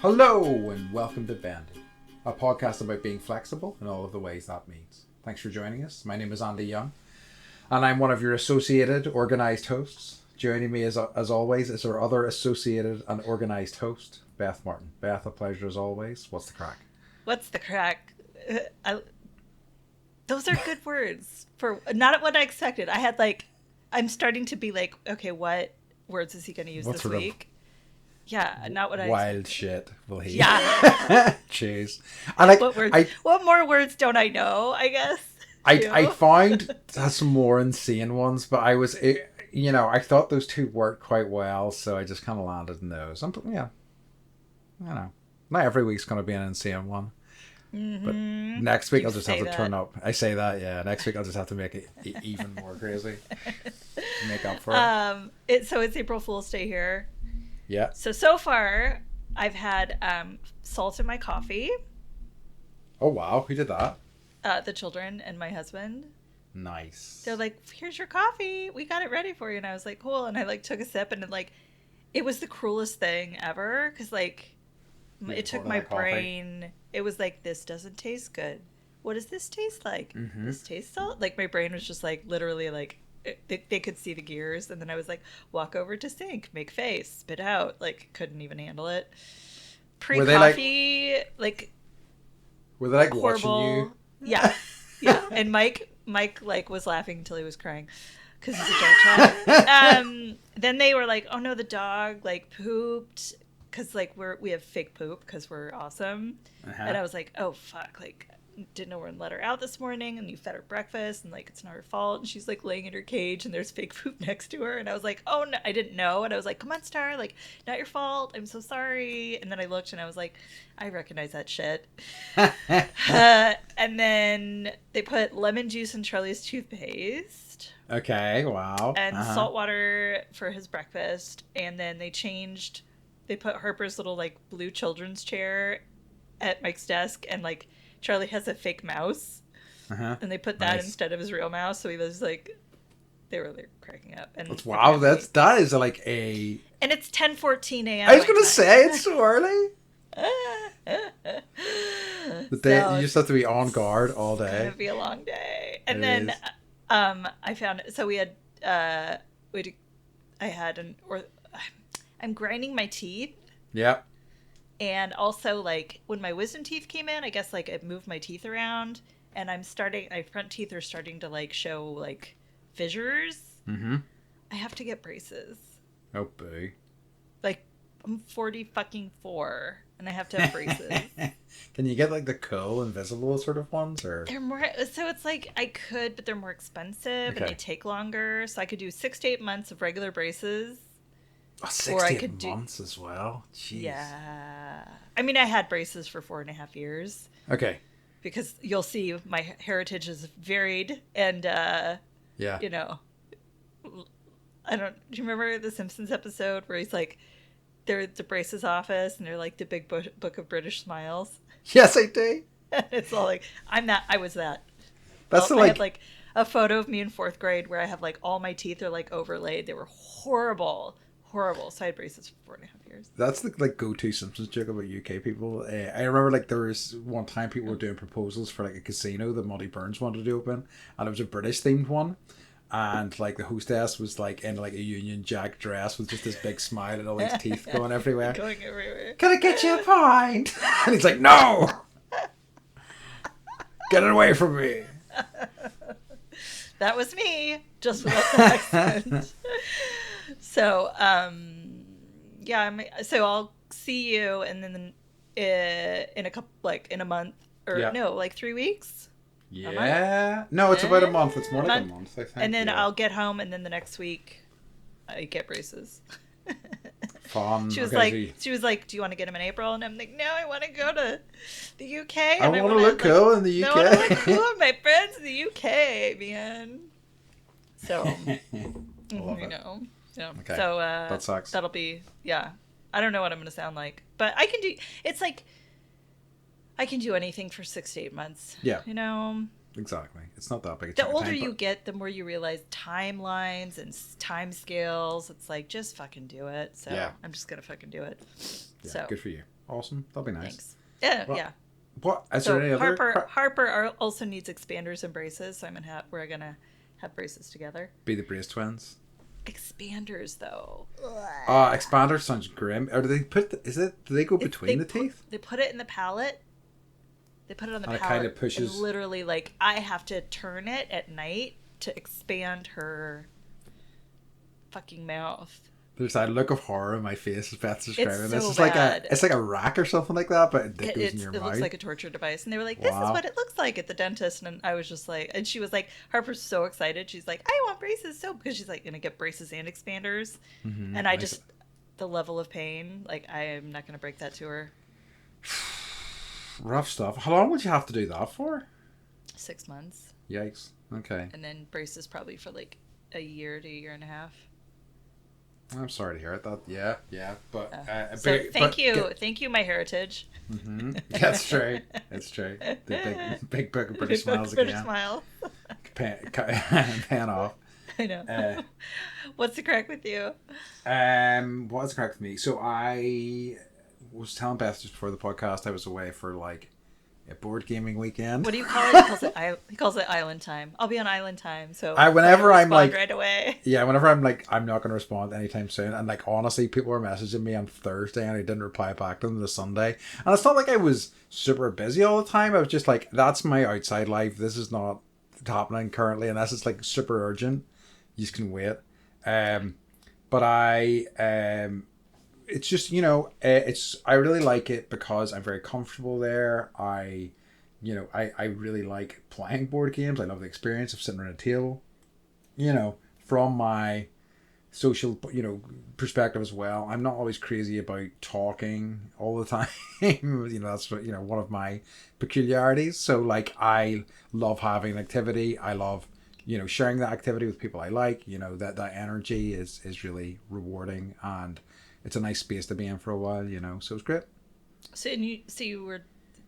Hello and welcome to Bendy, a podcast about being flexible in all of the ways that means. Thanks for joining us. My name is Andy Young, and I'm one of your associated organised hosts. Joining me as always is our other associated and organised host, Beth Martin. Beth, a pleasure as always. What's the crack? What's the crack? Those are good words for not what I expected. I'm starting to be like, okay, what words is he going to use this week? Yeah, not what I wild shit will he? Yeah. Jeez. And what more words don't I know? I guess. I found some more insane ones, but I thought those two worked quite well, so I just kind of landed in those. Not every week's going to be an insane one. Mm-hmm. But next week I'll just have to turn up. I say that, yeah. Next week I'll just have to make it even more crazy. Make up for it. So it's April Fool's Day here. Yeah. So far I've had salt in my coffee. Oh wow, who did that? The children and my husband. Nice. They're like, here's your coffee. We got it ready for you. And I was like, cool. And I took a sip and it was the cruelest thing ever. Cause it took my brain. It was like, this doesn't taste good. What does this taste like? Mm-hmm. This tastes salt? Like my brain was just literally they could see the gears. And then I was like, walk over to sink, make face, spit out. Couldn't even handle it. Pre-coffee, were they horrible. Watching you? Yeah. Yeah. And Mike was laughing until he was crying because he's a dark child. Then they were like, oh no, the dog pooped because we have fake poop because we're awesome. Uh-huh. And I was like, oh fuck, didn't know where to let her out this morning, and you fed her breakfast, and it's not her fault, and she's laying in her cage and there's fake poop next to her, and I was like, oh no, I didn't know, and I was like, come on Star, not your fault, I'm so sorry. And then I looked and I was like, I recognize that shit. And then they put lemon juice in Charlie's toothpaste. Okay, wow. And salt water for his breakfast, and then they put Harper's little blue children's chair at Mike's desk, and Charlie has a fake mouse, and they put that instead of his real mouse. So he was they were cracking up. And wow, that is a. And it's 10:14 a.m. I was gonna say it's so early. You just have to be on guard all day. It's gonna be a long day. And then I found so we had I'm grinding my teeth. Yeah. And also, when my wisdom teeth came in, I guess, it moved my teeth around. And my front teeth are starting to, show, fissures. Mm-hmm. I have to get braces. Oh, boo. I'm 4, and I have to have braces. Can you get, the cool, invisible sort of ones, or? They're more, so it's I could, but they're more expensive, and they take longer. So I could do 6 to 8 months of regular braces. Oh, 6 to 8 months as well? Jeez. Yeah. I mean, I had braces for 4.5 years. Okay. Because you'll see my heritage is varied. And, yeah. Do you remember the Simpsons episode where he's they're at the braces office and they're the big book of British smiles? Yes, I do. It's all I was that. That's I had a photo of me in 4th grade where I have all my teeth are overlaid. They were horrible. So I had braces for 4.5 years. That's the go-to Simpsons joke about UK people. I remember there was one time people were doing proposals for a casino that Monty Burns wanted to open, and it was a British themed one, and the hostess was in a Union Jack dress with just this big smile and all these teeth going everywhere. Going everywhere. Can I get you a pint? And he's like, no! Get it away from me! That was me, just without the accent. So, so I'll see you, and then in a couple, in a month, or 3 weeks. Yeah. No, it's about a month. It's more like a month, I think. And then I'll get home, and then the next week, I get braces. Fun. She was like, do you want to get them in April? And I'm like, no, I want to go to the UK. I want to look cool in the UK. I want to look cool with my friends in the UK, man. So, Yeah. Okay. So that sucks. That'll be I don't know what I'm gonna sound like, but I can do. It's I can do anything for 6 to 8 months. Yeah. Exactly. It's not that big. The older you get, the more you realize timelines and time scales. It's just fucking do it. So I'm just gonna fucking do it. Yeah, so good for you. Awesome. That'll be nice. Thanks. Yeah, Well, yeah. What? Is So there any other? Harper also needs expanders and braces, so we're gonna have braces together. Be the brace twins. Expanders though. Expander sounds grim. Or do they do they go between the teeth? They put it in the palate. They put it on the And palate. it kind of pushes. And literally, like, I have to turn it at night to expand her fucking mouth. There's that look of horror in my face as Beth's describing this. So It's bad. like a rack or something like that, but it goes in your mouth. It looks like a torture device. And they were like, this is what it looks like at the dentist. And I was just like, and she was like, Harper's so excited. She's like, I want braces because she's like going to get braces and expanders. Mm-hmm. And I just, the level of pain, like, I am not going to break that to her. Rough stuff. How long would you have to do that for? 6 months. Yikes. Okay. And then braces probably for like a year to a year and a half. I'm sorry to hear it. Yeah. But so thank you, my heritage. Mm-hmm. That's true. That's true. The big book of British smiles again. British smile. Pan off. I know. What's the crack with you? What's the crack with me? So I was telling Beth just before the podcast I was away for like a board gaming weekend. What do you call it? He calls it island time. I'll be on island time, so whenever I'm like right away. Yeah, whenever I'm like I'm not going to respond anytime soon, and like honestly, people were messaging me on Thursday and I didn't reply back to them the Sunday, and it's not like I was super busy all the time. I was just like, that's my outside life. This is not happening currently, unless it's like super urgent. You just can wait. But it's just, I really like it because I'm very comfortable there. I really like playing board games. I love the experience of sitting around a table, from my social, perspective as well. I'm not always crazy about talking all the time. That's what, one of my peculiarities. So like, I love having an activity. I love, sharing that activity with people I like, that energy is really rewarding, and it's a nice space to be in for a while, so it's great. So you were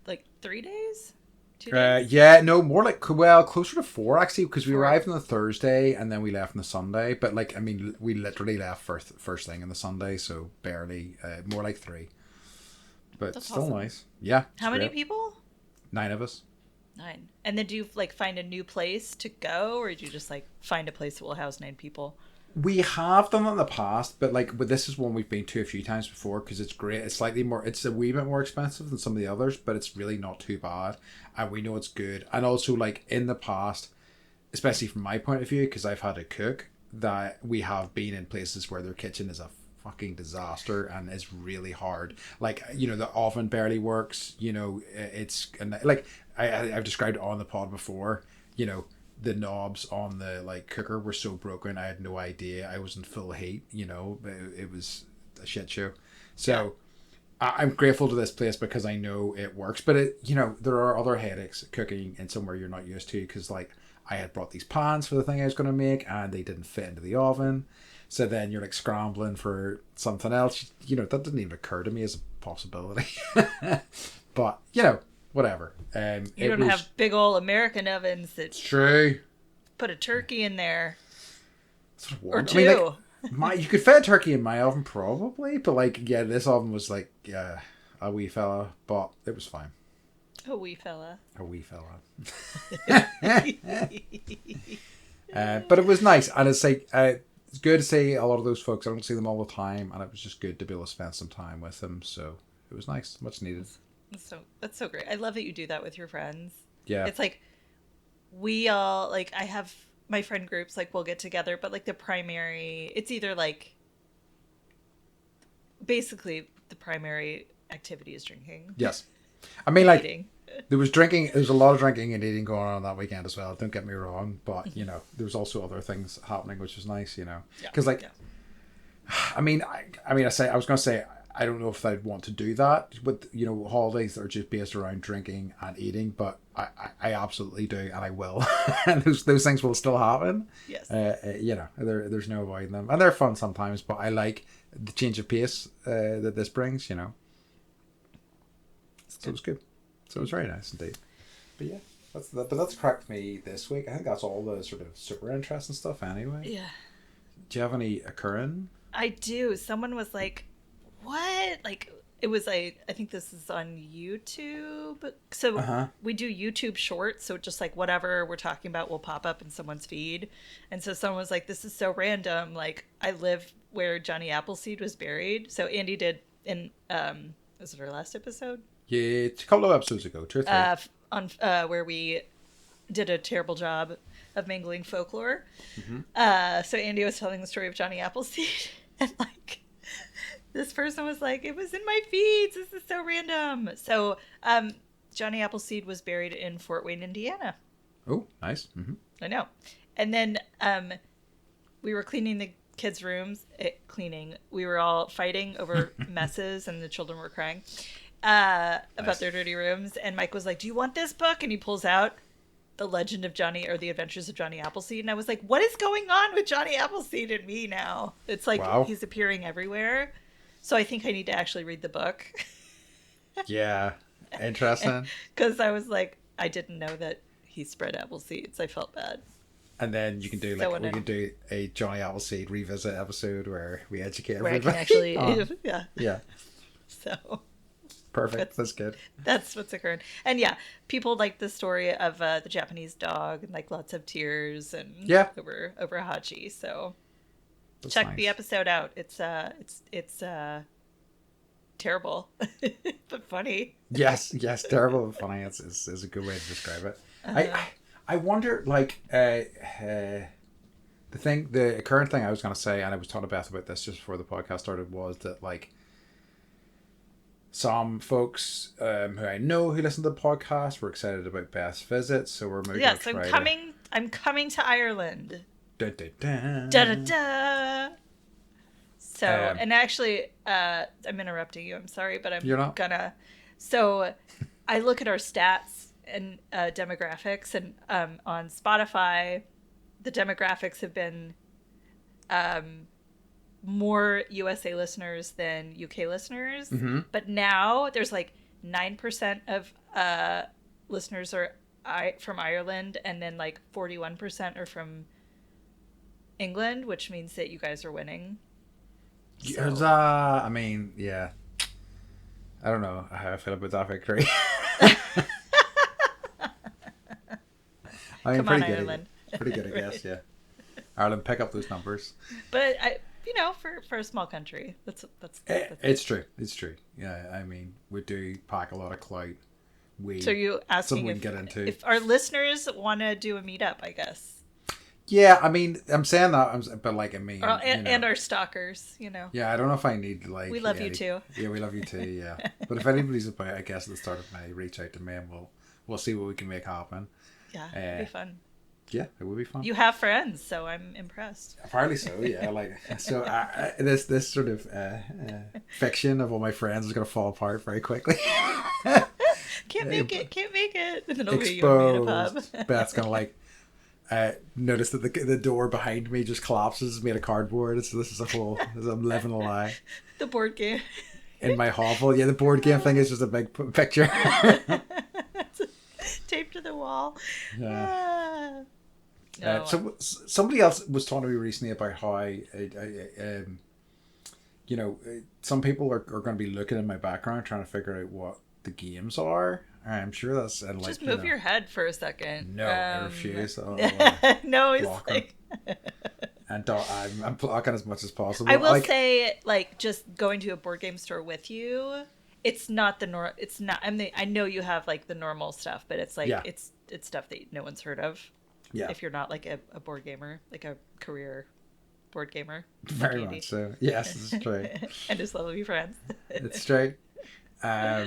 like 3 days? 2 days? Yeah, no, more like, closer to 4 actually, because we arrived on the Thursday and then we left on the Sunday. But like, I mean, we literally left first thing on the Sunday, so barely, more like 3. But that's still awesome. Nice. Yeah. How many people? 9 of us. 9. And then do you like find a new place to go, or do you just like find a place that will house 9 people? We have done it in the past, but this is one we've been to a few times before because it's great. It's it's a wee bit more expensive than some of the others, but it's really not too bad, and we know it's good. And also, like in the past, especially from my point of view, because I've had to cook, that we have been in places where their kitchen is a fucking disaster and it's really hard. Like, the oven barely works. It's like I've described it on the pod before. The knobs on the cooker were so broken. I had no idea. I was in full heat. It was a shit show. So I'm grateful to this place because I know it works. But there are other headaches cooking in somewhere you're not used to, because I had brought these pans for the thing I was going to make and they didn't fit into the oven. So then you're scrambling for something else. That didn't even occur to me as a possibility. But whatever. You don't have big old American ovens that. It's true. Put a turkey in there. Or 2. I mean, you could fit a turkey in my oven probably, but this oven was a wee fella, but it was fine. A wee fella. A wee fella. But it was nice, and it's it's good to see a lot of those folks. I don't see them all the time, and it was just good to be able to spend some time with them. So it was nice, much needed. That's so great. I love that you do that with your friends. Yeah. It's we all I have my friend groups, we'll get together, but the primary, it's either basically the primary activity is drinking. Yes. I mean, eating. There was a lot of drinking and eating going on that weekend as well. Don't get me wrong, but there was also other things happening, which was nice, because I mean, I was going to say, I don't know if I'd want to do that with, holidays that are just based around drinking and eating, but I absolutely do, and I will. And those things will still happen. Yes. There's no avoiding them. And they're fun sometimes, but I like the change of pace that this brings, So it was good. So it was very nice indeed. But yeah, that's cracked me this week. I think that's all the sort of super interesting stuff anyway. Yeah. Do you have any occurring? I do. Someone was like, what? it was I think this is on YouTube. So we do YouTube shorts, so just like whatever we're talking about will pop up in someone's feed. And so someone was like, this is so random, like I live where Johnny Appleseed was buried. So Andy did in was it our last episode? Yeah, it's a couple of episodes ago, 2 or 3. On where we did a terrible job of mingling folklore. So Andy was telling the story of Johnny Appleseed, and like this person was like, it was in my feeds, this is so random. So Johnny Appleseed was buried in Fort Wayne, Indiana. Oh, nice. I know. And then we were cleaning the kids' rooms. We were all fighting over messes, and the children were crying about their dirty rooms. And Mike was like, do you want this book? And he pulls out The Legend of Johnny, or The Adventures of Johnny Appleseed. And I was like, what is going on with Johnny Appleseed and me now? It's like He's appearing everywhere. So I think I need to actually read the book. Yeah. Interesting. Because I was like, I didn't know that he spread apple seeds. I felt bad. And then you can do we can do a Johnny Appleseed revisit episode where we educate where everybody. I can actually yeah. So perfect. That's good. That's what's occurring. And yeah, people like the story of the Japanese dog, and like lots of tears and over Hachi. So that's check nice. the episode out. It's terrible but funny. Yes, terrible but funny is a good way to describe it. I wonder, like, the current thing I was going to say, and I was talking to Beth about this just before the podcast started, was that, like, some folks who I know who listen to the podcast were excited about Beth's visit, so we're maybe I'm coming to Ireland. Da, da, da. Da, da, da. So, and actually, I'm interrupting you. I'm sorry, but You're not. gonna. So, I look at our stats and demographics, and on Spotify, the demographics have been more USA listeners than UK listeners. But now there's like 9% of listeners are from Ireland, and then like 41% are from England, which means that you guys are winning. So. I mean, yeah. I don't know how I feel about that victory. I mean, Come on, Ireland. Pretty good, I guess, yeah. Ireland, pick up those numbers. But for a small country, that's it's true. It's true. Yeah, I mean, we do pack a lot of clout. So you asking if our listeners want to do a meetup, I guess. Yeah, I mean, I'm saying that, but like, I mean, and our stalkers, Yeah, I don't know if I need like. We love you too. Yeah, we love you too. Yeah, but if anybody's about, I guess at the start of May, reach out to me and we'll see what we can make happen. Yeah, it'd be fun. Yeah, it would be fun. You have friends, so I'm impressed. Apparently so. Yeah, like so. This sort of fiction of all my friends is going to fall apart very quickly. Can't make it. And then it'll be you in a pub. Beth's gonna like. Notice that the door behind me just collapses. It's made of cardboard. So this is I'm living a lie. The board game. In my hovel. Yeah, the board game thing is just a big picture. Taped to the wall. Yeah. So somebody else was talking to me recently about how, some people are going to be looking in my background trying to figure out what the games are. I'm sure that's like, just move your head for a second. No, I refuse. No, he's like. And I'm blocking as much as possible. I will say, like, just going to a board game store with you, it's not the norm. It's not. I know you have like the normal stuff, but it's like it's stuff that no one's heard of. Yeah. If you're not like a board gamer, like a career board gamer. Very much so. Yes, it's true. And just love to be friends. It's true. I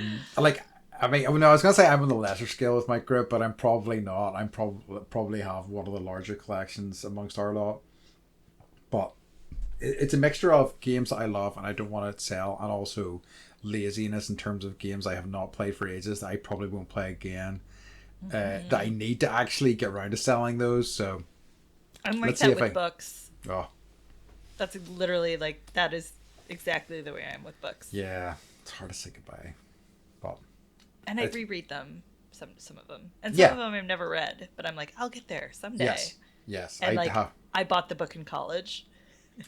mean, I was going to say I'm on the lesser scale with my group, but I'm probably not. I'm probably have one of the larger collections amongst our lot. But it's a mixture of games that I love and I don't want to sell, and also laziness in terms of games I have not played for ages that I probably won't play again. That I need to actually get around to selling those. So I'm like that with books. Oh, that's literally that is exactly the way I am with books. Yeah, it's hard to say goodbye. But and I reread them, some of them, and some of them I've never read. But I'm like, I'll get there someday. Yes. And I bought the book in college.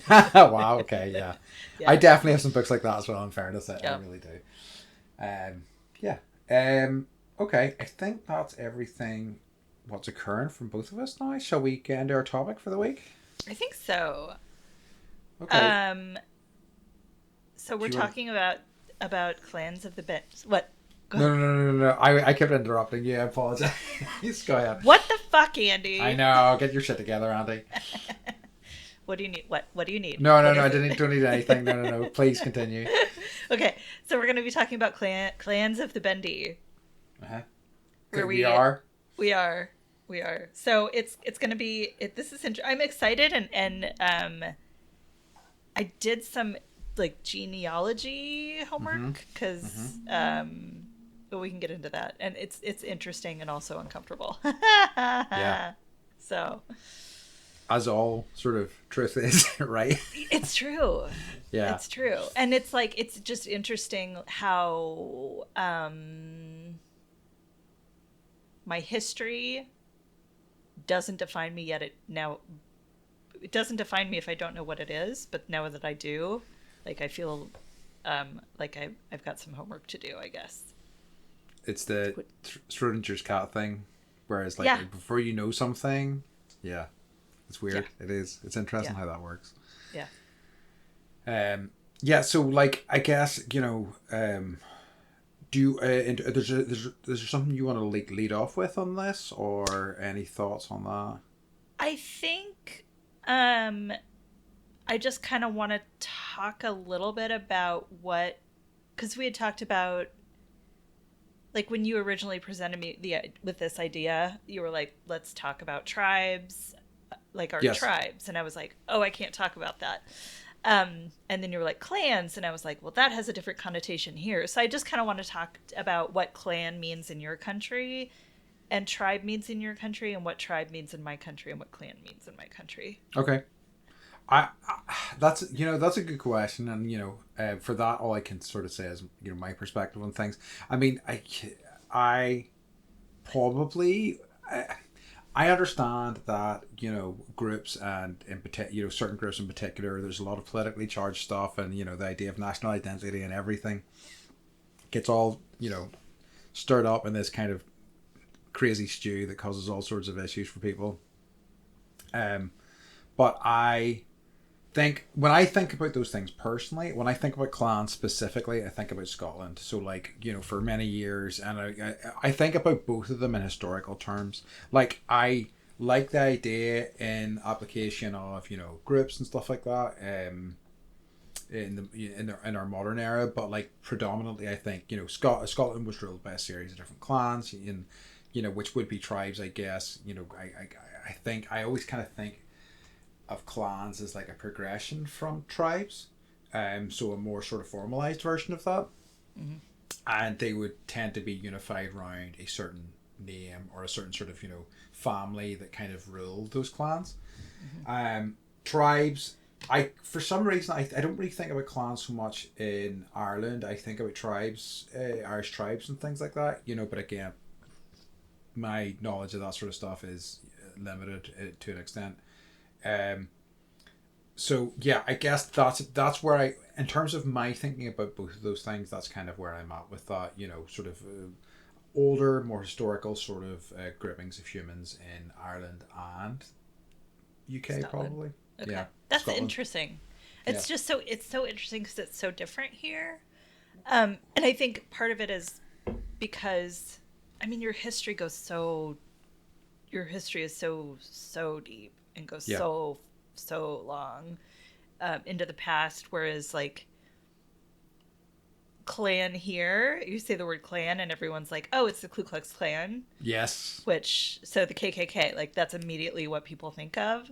Wow. Okay. Yeah. Yeah. I definitely have some books like that as well. In fairness, I Yep. really do. Yeah. Okay. I think that's everything. What's occurring from both of us now? Shall we get into our topic for the week? I think so. Okay. Um, so Do we're you want? talking about Clans of the Bendy. What? Go No, ahead. no, no, no, no. I kept interrupting you. I apologize. Go ahead. What the fuck, I Andy? know. Get your shit together, Andy. What do you need? What do you need? No, no, What no. is I it? don't need anything. No, no, no. Please continue. Okay, so we're going to be talking about Clans of the Bendy, Uh-huh. where We are. we are we are. So it's going to be this is I'm excited and I did some like genealogy homework because but we can get into that, and it's interesting and also uncomfortable. Yeah. So As all sort of truth is, right? it's true. Yeah. It's true. And it's like it's just interesting how my history doesn't define me yet. It doesn't define me if I don't know what it is, but now that I do, like I feel like I've got some homework to do, I guess. It's the Schrodinger's cat thing, whereas like Yeah. before you know something, yeah, it's weird. Yeah. It is. It's interesting Yeah. how that works. Yeah. Yeah. So like, I guess do you there's there something you want to like lead off with on this, or any thoughts on that? I think I just kind of want to talk a little bit about because we had talked about like when you originally presented me with this idea, you were like, let's talk about tribes, like our Yes. tribes, and I was like, oh, I can't talk about that. And then you were like clans, and I was like, well, that has a different connotation here. So I just kind of want to talk about what clan means in your country, and tribe means in your country, and what tribe means in my country, and what clan means in my country. Okay. I that's that's a good question, and for that all I can sort of say is my perspective on things. I mean, I probably I understand that groups, and in particular certain groups in particular, there's a lot of politically charged stuff, and the idea of national identity and everything gets all stirred up in this kind of crazy stew that causes all sorts of issues for people. But when I think about those things personally, when I think about clans specifically, I think about Scotland. So like, for many years, and I think about both of them in historical terms. Like I like the idea in application of, groups and stuff like that, in our modern era, but like predominantly I think, Scotland was ruled by a series of different clans, and which would be tribes, I guess. I think I always kind of think of clans as like a progression from tribes, so a more sort of formalized version of that. Mm-hmm. And they would tend to be unified around a certain name or a certain sort of family that kind of ruled those clans. Mm-hmm. Tribes, I for some reason I don't really think about clans so much in Ireland. I think about tribes, Irish tribes and things like that, but again, my knowledge of that sort of stuff is limited to an extent. So yeah, I guess that's where in terms of my thinking about both of those things, that's kind of where I'm at with that, sort of older, more historical sort of groupings of humans in Ireland and UK. Scotland. Probably. Okay. Yeah, That's Scotland. interesting. It's Yeah. just it's so interesting because it's so different here. And I think part of it is because, I mean, your history is so deep and goes Yeah. so long into the past, whereas like clan here, you say the word clan and everyone's like, oh, it's the Ku Klux Klan, Yes. so the KKK, like that's immediately what people think of.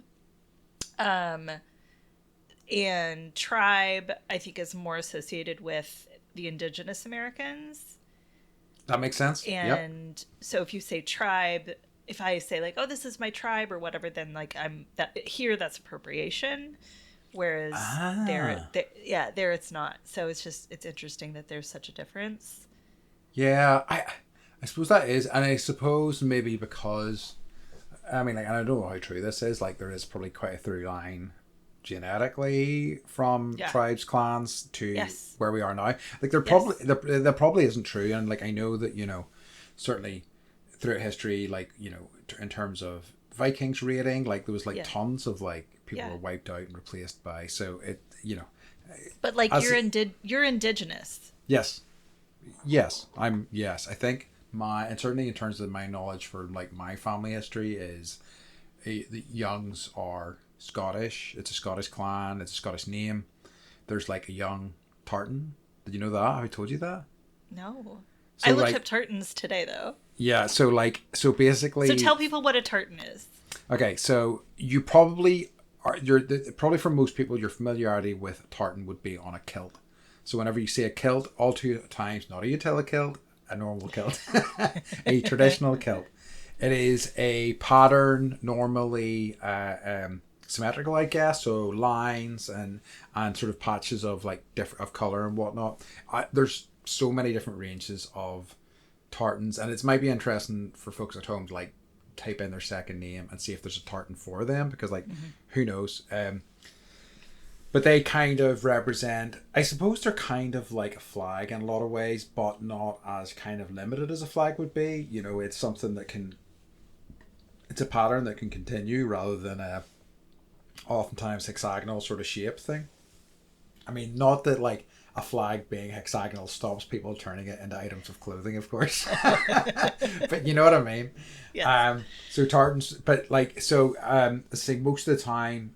And tribe, I think, is more associated with the indigenous Americans. That makes sense. Yep. And so if you say tribe, if I say like, oh, this is my tribe or whatever, then like that's appropriation. Whereas there it's not. So it's interesting that there's such a difference. Yeah, I suppose that is, and I suppose maybe because, I mean, like, and I don't know how true this is. Like, there is probably quite a through line genetically from tribes, clans to where we are now. Like there probably isn't true, and like I know that certainly throughout history, like in terms of Vikings raiding, like there was like tons of like people were wiped out and replaced by. So it But like you're indigenous. Yes. I think and certainly in terms of my knowledge for like my family history is the Youngs are Scottish. It's a Scottish clan. It's a Scottish name. There's like a young tartan. Did you know that? Have I told you that? No. So I looked up tartans today though. Yeah. So basically. So tell people what a tartan is. Okay. So you probably probably for most people, your familiarity with tartan would be on a kilt. So whenever you see a kilt, all two times, not a utility kilt, a normal kilt, a traditional kilt. It is a pattern, normally symmetrical, I guess. So lines and sort of patches of like of color and whatnot. There's so many different ranges of tartans, and it might be interesting for folks at home to like type in their second name and see if there's a tartan for them, because like who knows. But they kind of represent, I suppose they're kind of like a flag in a lot of ways, but not as kind of limited as a flag would be. It's something that it's a pattern that can continue rather than a oftentimes hexagonal sort of shape thing. I mean, not that like a flag being hexagonal stops people turning it into items of clothing, of course. But you know what I mean? Yes. So tartans, but like, so say most of the time,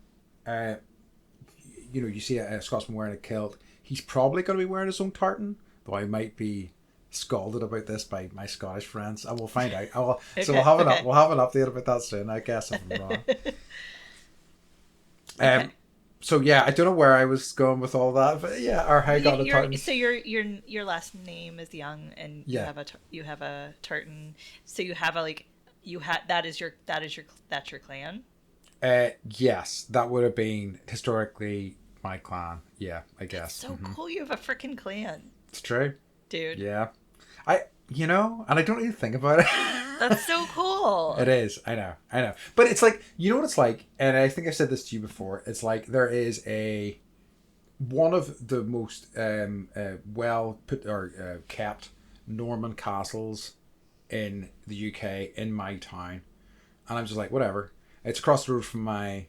you see a Scotsman wearing a kilt, he's probably going to be wearing his own tartan, though I might be scolded about this by my Scottish friends. I will find out. So we'll have an update about that soon, I guess, if I'm wrong. So yeah, I don't know where I was going with all that, but yeah, or how I got a tartan. So your last name is Young, and you have a tartan. So you have that's your clan. Yes, that would have been historically my clan. Yeah, I guess. That's so cool. You have a freaking clan. It's true, dude. Yeah, and I don't even think about it. That's so cool. It is. I know. But it's like, you know what it's like, and I think I've said this to you before. It's like there is one of the most well put or kept Norman castles in the UK in my town, and I'm just like, whatever. It's across the road from my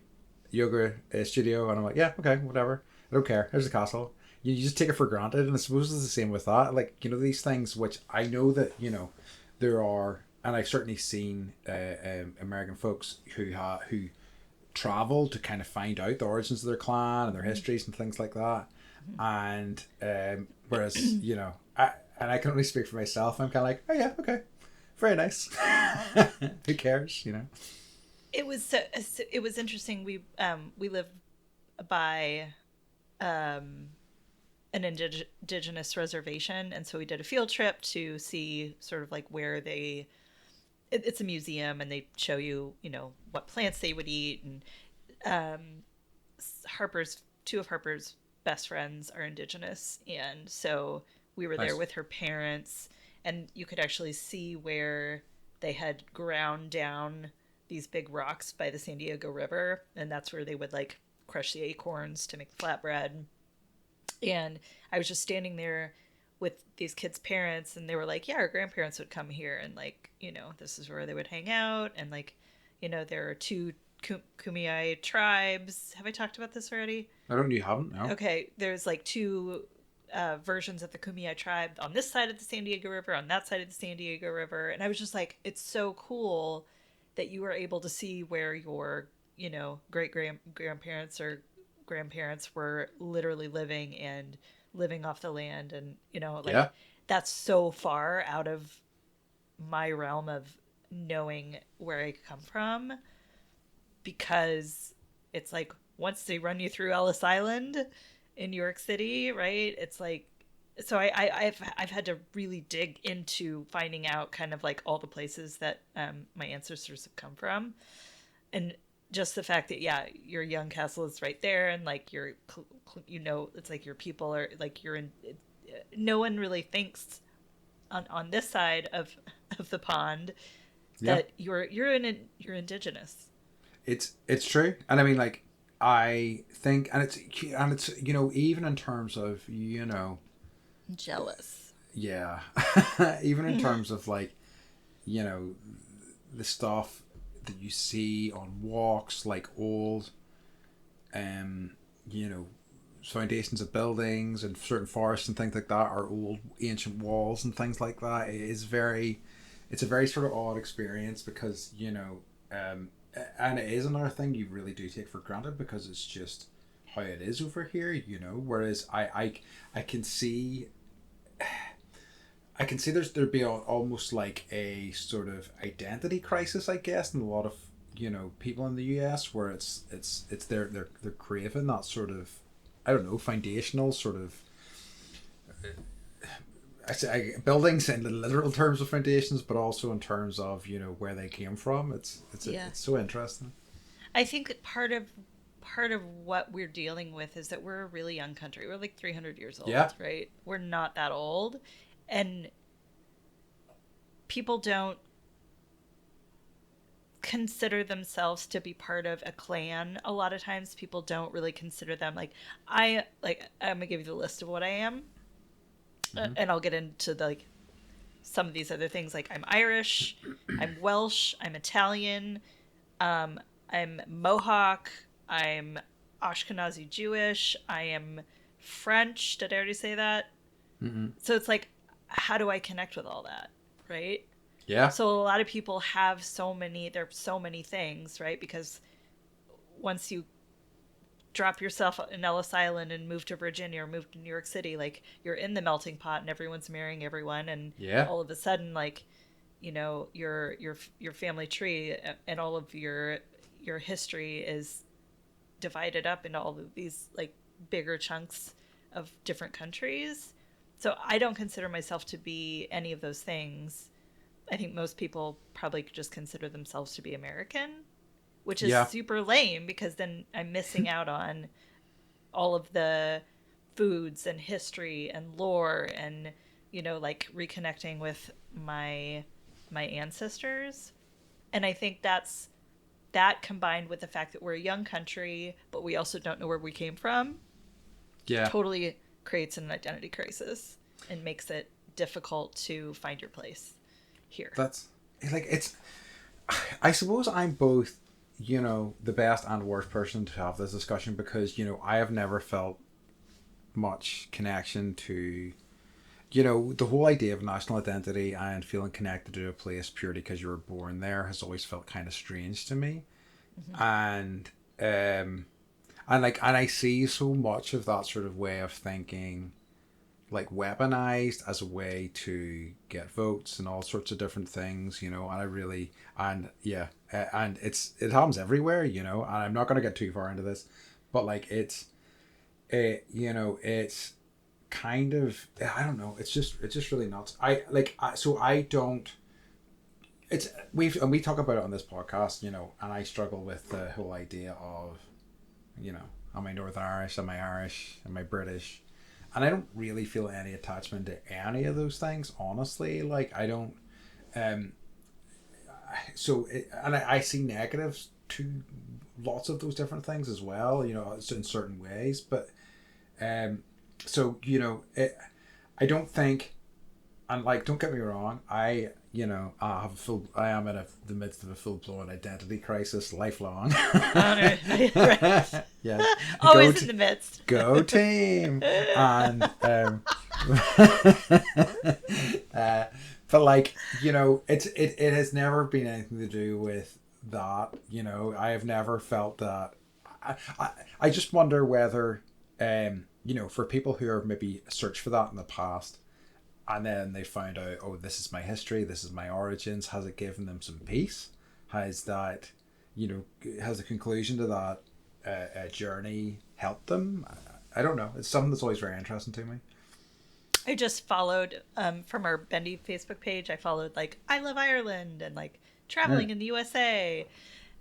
yoga studio, and I'm like, yeah, okay, whatever. I don't care. There's a castle. You just take it for granted, and I suppose it's the same with that. Like, these things which I know that, there are, and I've certainly seen American folks who travel to kind of find out the origins of their clan and their histories and things like that. And whereas, and I can only speak for myself, I'm kind of like, oh yeah, okay, very nice. Who cares, It was interesting. We live by an indigenous reservation, and so we did a field trip to see sort of like where it's a museum, and they show you what plants they would eat, and two of Harper's best friends are indigenous, and so we were there with her parents, and you could actually see where they had ground down these big rocks by the San Diego River, and that's where they would like crush the acorns to make the flatbread. And I was just standing there with these kids' parents, and they were like, yeah, our grandparents would come here, and like, this is where they would hang out, and like, there are two Kumeyaay tribes. Have I talked about this already? You haven't, no. Okay, there's like two versions of the Kumeyaay tribe on this side of the San Diego River, on that side of the San Diego River, and I was just like, it's so cool that you were able to see where your, great grandparents or grandparents were literally living off the land, and that's so far out of my realm of knowing where I come from, because it's like once they run you through Ellis Island in New York City, right? It's like, so I've had to really dig into finding out kind of like all the places that my ancestors have come from, and just the fact that your Young Castle is right there, and like it's like your people are like no one really thinks on this side of the pond that you're indigenous. It's true, and I mean, like, I think, and it's even in terms of Jealous. yeah, even in terms of like you know the stuff that you see on walks, like old, um, you know, foundations of buildings and certain forests and things like that are old ancient walls and things like that. It's a very sort of odd experience because and it is another thing you really do take for granted because it's just how it is over here, whereas I can see there'd be almost like a sort of identity crisis, I guess, in a lot of people in the US where they're craving that sort of, I don't know, foundational sort of. I say buildings in the literal terms of foundations, but also in terms of where they came from. It's so interesting. I think part of what we're dealing with is that we're a really young country. We're like 300 years old, Yeah. right? We're not that old, and people don't consider themselves to be part of a clan. A lot of times people don't really consider them like I'm gonna give you the list of what I am. And I'll get into some of these other things, like I'm Irish, I'm Welsh, I'm Italian, I'm Mohawk, I'm Ashkenazi Jewish, I am French. Did I already say that? So it's like, how do I connect with all that, right? Yeah. So a lot of people have there's so many things, right? Because once you drop yourself in Ellis Island and move to Virginia or move to New York City, like you're in the melting pot and everyone's marrying everyone, and Yeah. all of a sudden, like, your family tree and all of your history is divided up into all of these like bigger chunks of different countries. So I don't consider myself to be any of those things. I think most people probably just consider themselves to be American, which is super lame because then I'm missing out on all of the foods and history and lore and like reconnecting with my ancestors. And I think that combined with the fact that we're a young country but we also don't know where we came from, Yeah. totally creates an identity crisis and makes it difficult to find your place here. That's like I suppose I'm both the best and worst person to have this discussion because I have never felt much connection to the whole idea of national identity and feeling connected to a place purely because you were born there has always felt kind of strange to me. And I see so much of that sort of way of thinking like weaponized as a way to get votes and all sorts of different things, and I really, and yeah, and it happens everywhere, and I'm not going to get too far into this, but like it's kind of, I don't know, it's just really nuts. So I don't, we talk about it on this podcast, and I struggle with the whole idea of, am I Northern Irish, am I British? And I don't really feel any attachment to any of those things, honestly. Like I don't. I see negatives to lots of those different things as well. In certain ways, but I don't think, and like, don't get me wrong, I am in the midst of a full-blown identity crisis, lifelong. Yeah. Always in the midst. Go team. And but like, it has never been anything to do with that. I have never felt that. I just wonder whether for people who have maybe searched for that in the past and then they found out, oh, this is my history, this is my origins, has it given them some peace? Has that, has the conclusion to that journey helped them? I don't know. It's something that's always very interesting to me. I just followed from our Bendy Facebook page. I followed like I Love Ireland and like traveling in the USA,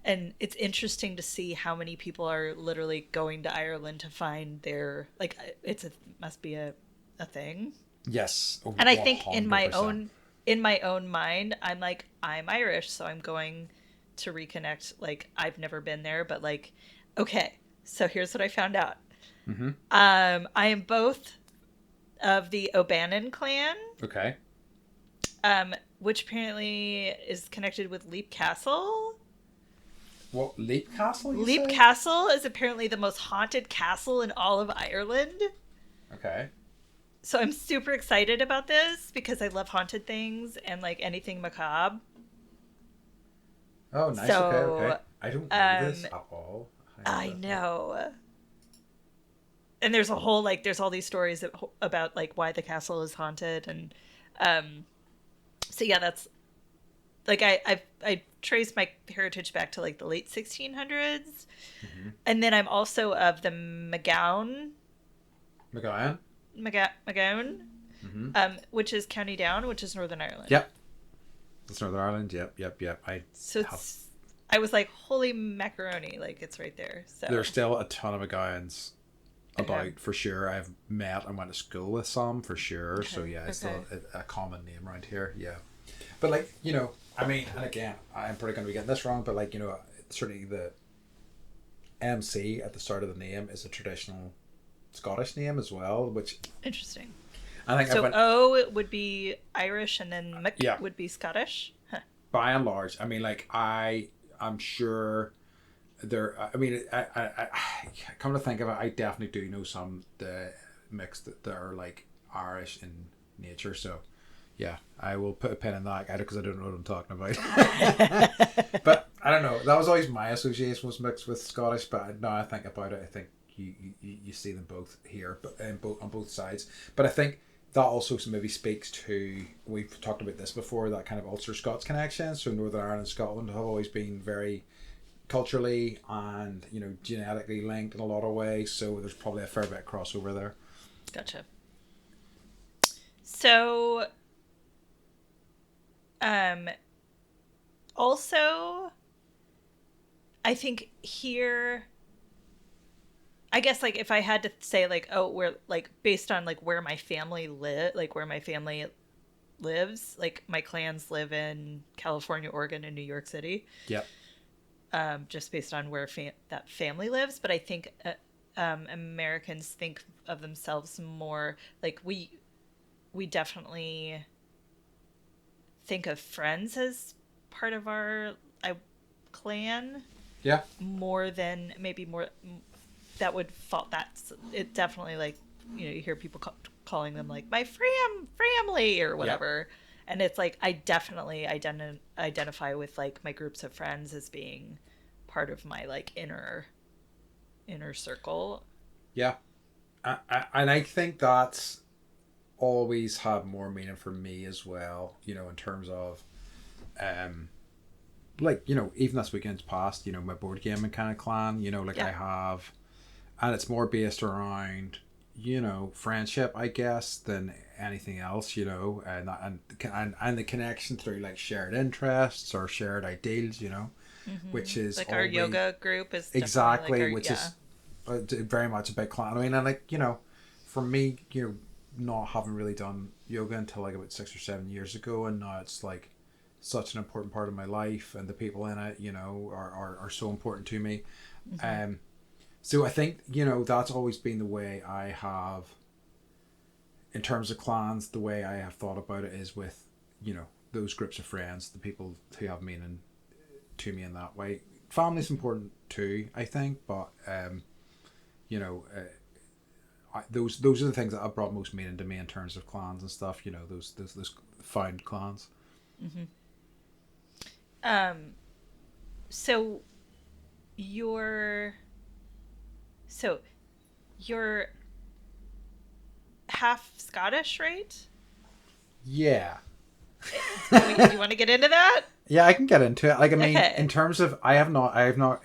and it's interesting to see how many people are literally going to Ireland to find their like must be a thing. Yes. And I think 100%. in my own mind, I'm like, I'm Irish, so I'm going to reconnect. Like I've never been there, but like, okay, So here's what I found out. Mm-hmm. I am both of the O'Bannon clan, Okay. which apparently is connected with Leap Castle. What, Leap Castle, you Leap say? Castle is apparently the most haunted castle in all of Ireland. Okay. So I'm super excited about this because I love haunted things and like anything macabre. Oh, nice. Okay, okay. So, I don't know this at all. I know. And there's a whole like there's all these stories about like why the castle is haunted and um so yeah, that's like I trace my heritage back to like the late 1600s. Mm-hmm. And then I'm also of the McGowan? McGowan, Mm-hmm. which is County Down, which is Northern Ireland. Yep. That's Northern Ireland. Yep. So I was like, holy macaroni, like it's right there. So There's still a ton of McGowans about, Okay. for sure. I've met and went to school with some, for sure. Okay. So yeah, it's Okay. still a common name around here. Yeah. But like, I mean, and again, I'm probably going to be getting this wrong, but like, certainly the MC at the start of the name is a traditional Scottish name as well, which Interesting. I think So O would be Irish and then Mick Yeah. would be Scottish. Huh. by and large, I mean, like I'm sure there. I mean, I come to think of it, I definitely do know some the mix that are like Irish in nature. So yeah, I will put a pin in that because I don't know what I'm talking about. But I don't know. That was always my association was mixed with Scottish. But now I think about it, I think you see them both here, but on both sides. But I think that also maybe speaks to, we've talked about this before, that kind of Ulster Scots connection. So Northern Ireland and Scotland have always been very culturally and genetically linked in a lot of ways. So there's probably a fair bit of crossover there. Gotcha. So, also, I think here, I guess like if I had to say like, oh, we're like based on like where my family lives, like my clans live in California, Oregon, and New York City. Yep. Just based on where that family lives. But I think Americans think of themselves more like we definitely think of friends as part of our clan. Yeah. More than maybe more that would fall. That's it. Definitely like you hear people calling them like my family or whatever. And it's like I definitely identify with like my groups of friends as being part of my like inner circle. Yeah. And I think that's always had more meaning for me as well, in terms of like, even this weekend's past, my board gaming kind of clan, I have, and it's more based around, friendship, I guess, than anything else, and the connection through like shared interests or shared ideals, which is like always, our yoga group is exactly, like which is very much a big clan. I mean, and like, for me, not having really done yoga until like about 6 or 7 years ago, and now it's like such an important part of my life, and the people in it, are so important to me. So I think, that's always been the way I have, in terms of clans, the way I have thought about it is with, those groups of friends, the people who have meaning to me in that way. Family's important too, I think, but those are the things that have brought most meaning to me in terms of clans and stuff. Those found clans. So you're half Scottish, right? Yeah. Do you want to get into that? Yeah, I can get into it. Like, I mean, Okay. in terms of, I have not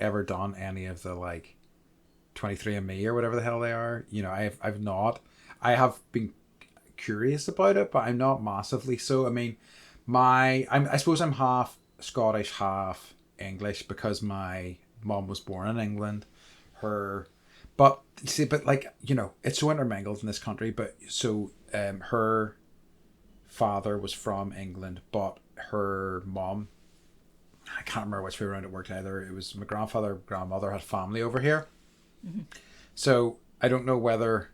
ever done any of the like 23andMe or whatever the hell they are. I've not. I have been curious about it, but I'm not massively so. I mean, I suppose I'm half Scottish, half English because my mom was born in England. But like, it's so intermingled in this country. But so her father was from England, but her mom, I can't remember which way around it worked either. It was my grandmother had family over here. So I don't know whether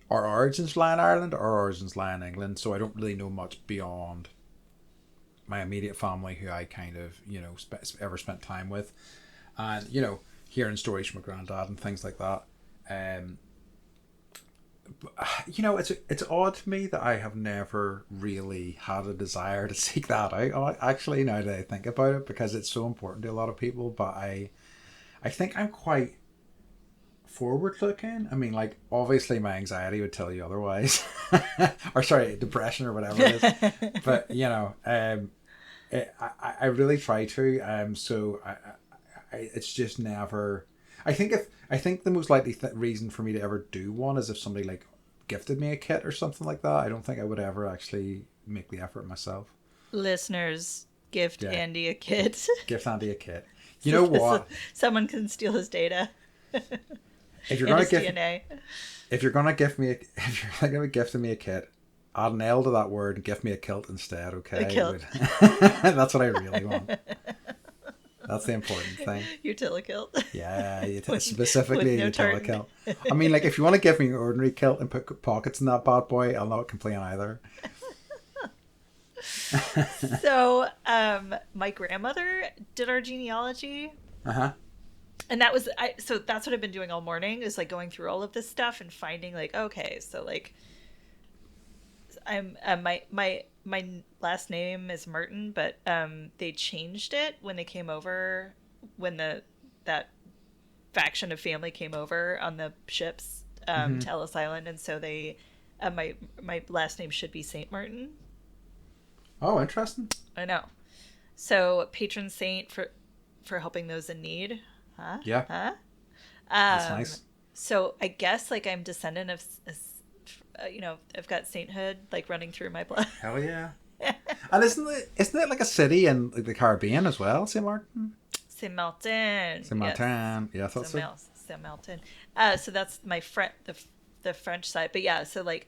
our origins lie in Ireland or our origins lie in England. So I don't really know much beyond my immediate family, who I kind of, ever spent time with, and hearing stories from my granddad and things like that. It's odd to me that I have never really had a desire to seek that out. Actually, now that I think about it, because it's so important to a lot of people, but I think I'm quite forward looking. I mean, like, obviously my anxiety would tell you otherwise, or sorry, depression or whatever it is. But I really try to. So it's just never. I think the most likely reason for me to ever do one is if somebody like gifted me a kit or something like that. I don't think I would ever actually make the effort myself. Listeners, gift Andy a kit. Gift Andy a kit. You know what? Someone can steal his data. If you're gonna DNA. If you're gonna gift me, if you're gonna gift me a kit, add an L to that word and gift me a kilt instead. Okay, a kilt. That's what I really want. That's the important thing. Utilikilt. Yeah, specifically a utilikilt. I mean, like, if you want to give me an ordinary kilt and put pockets in that bad boy, I'll not complain either. So, my grandmother did our genealogy. Uh-huh. And that was, so that's what I've been doing all morning, is like going through all of this stuff and finding like, okay, so like, I'm, my last name is Merton, but they changed it when they came over, when that faction of family came over on the ships to Ellis Island, and so they my last name should be Saint Martin. Oh, interesting. I know. So patron saint for helping those in need. Huh? Yeah. Huh? That's nice. So I guess like I'm descendant of I've got sainthood like running through my blood. Hell yeah. And isn't it like a city in like the Caribbean as well, Saint Martin? Saint Martin. Saint Martin. Yes. Yeah, I thought so. Saint Martin. So that's my the French side. But yeah, so like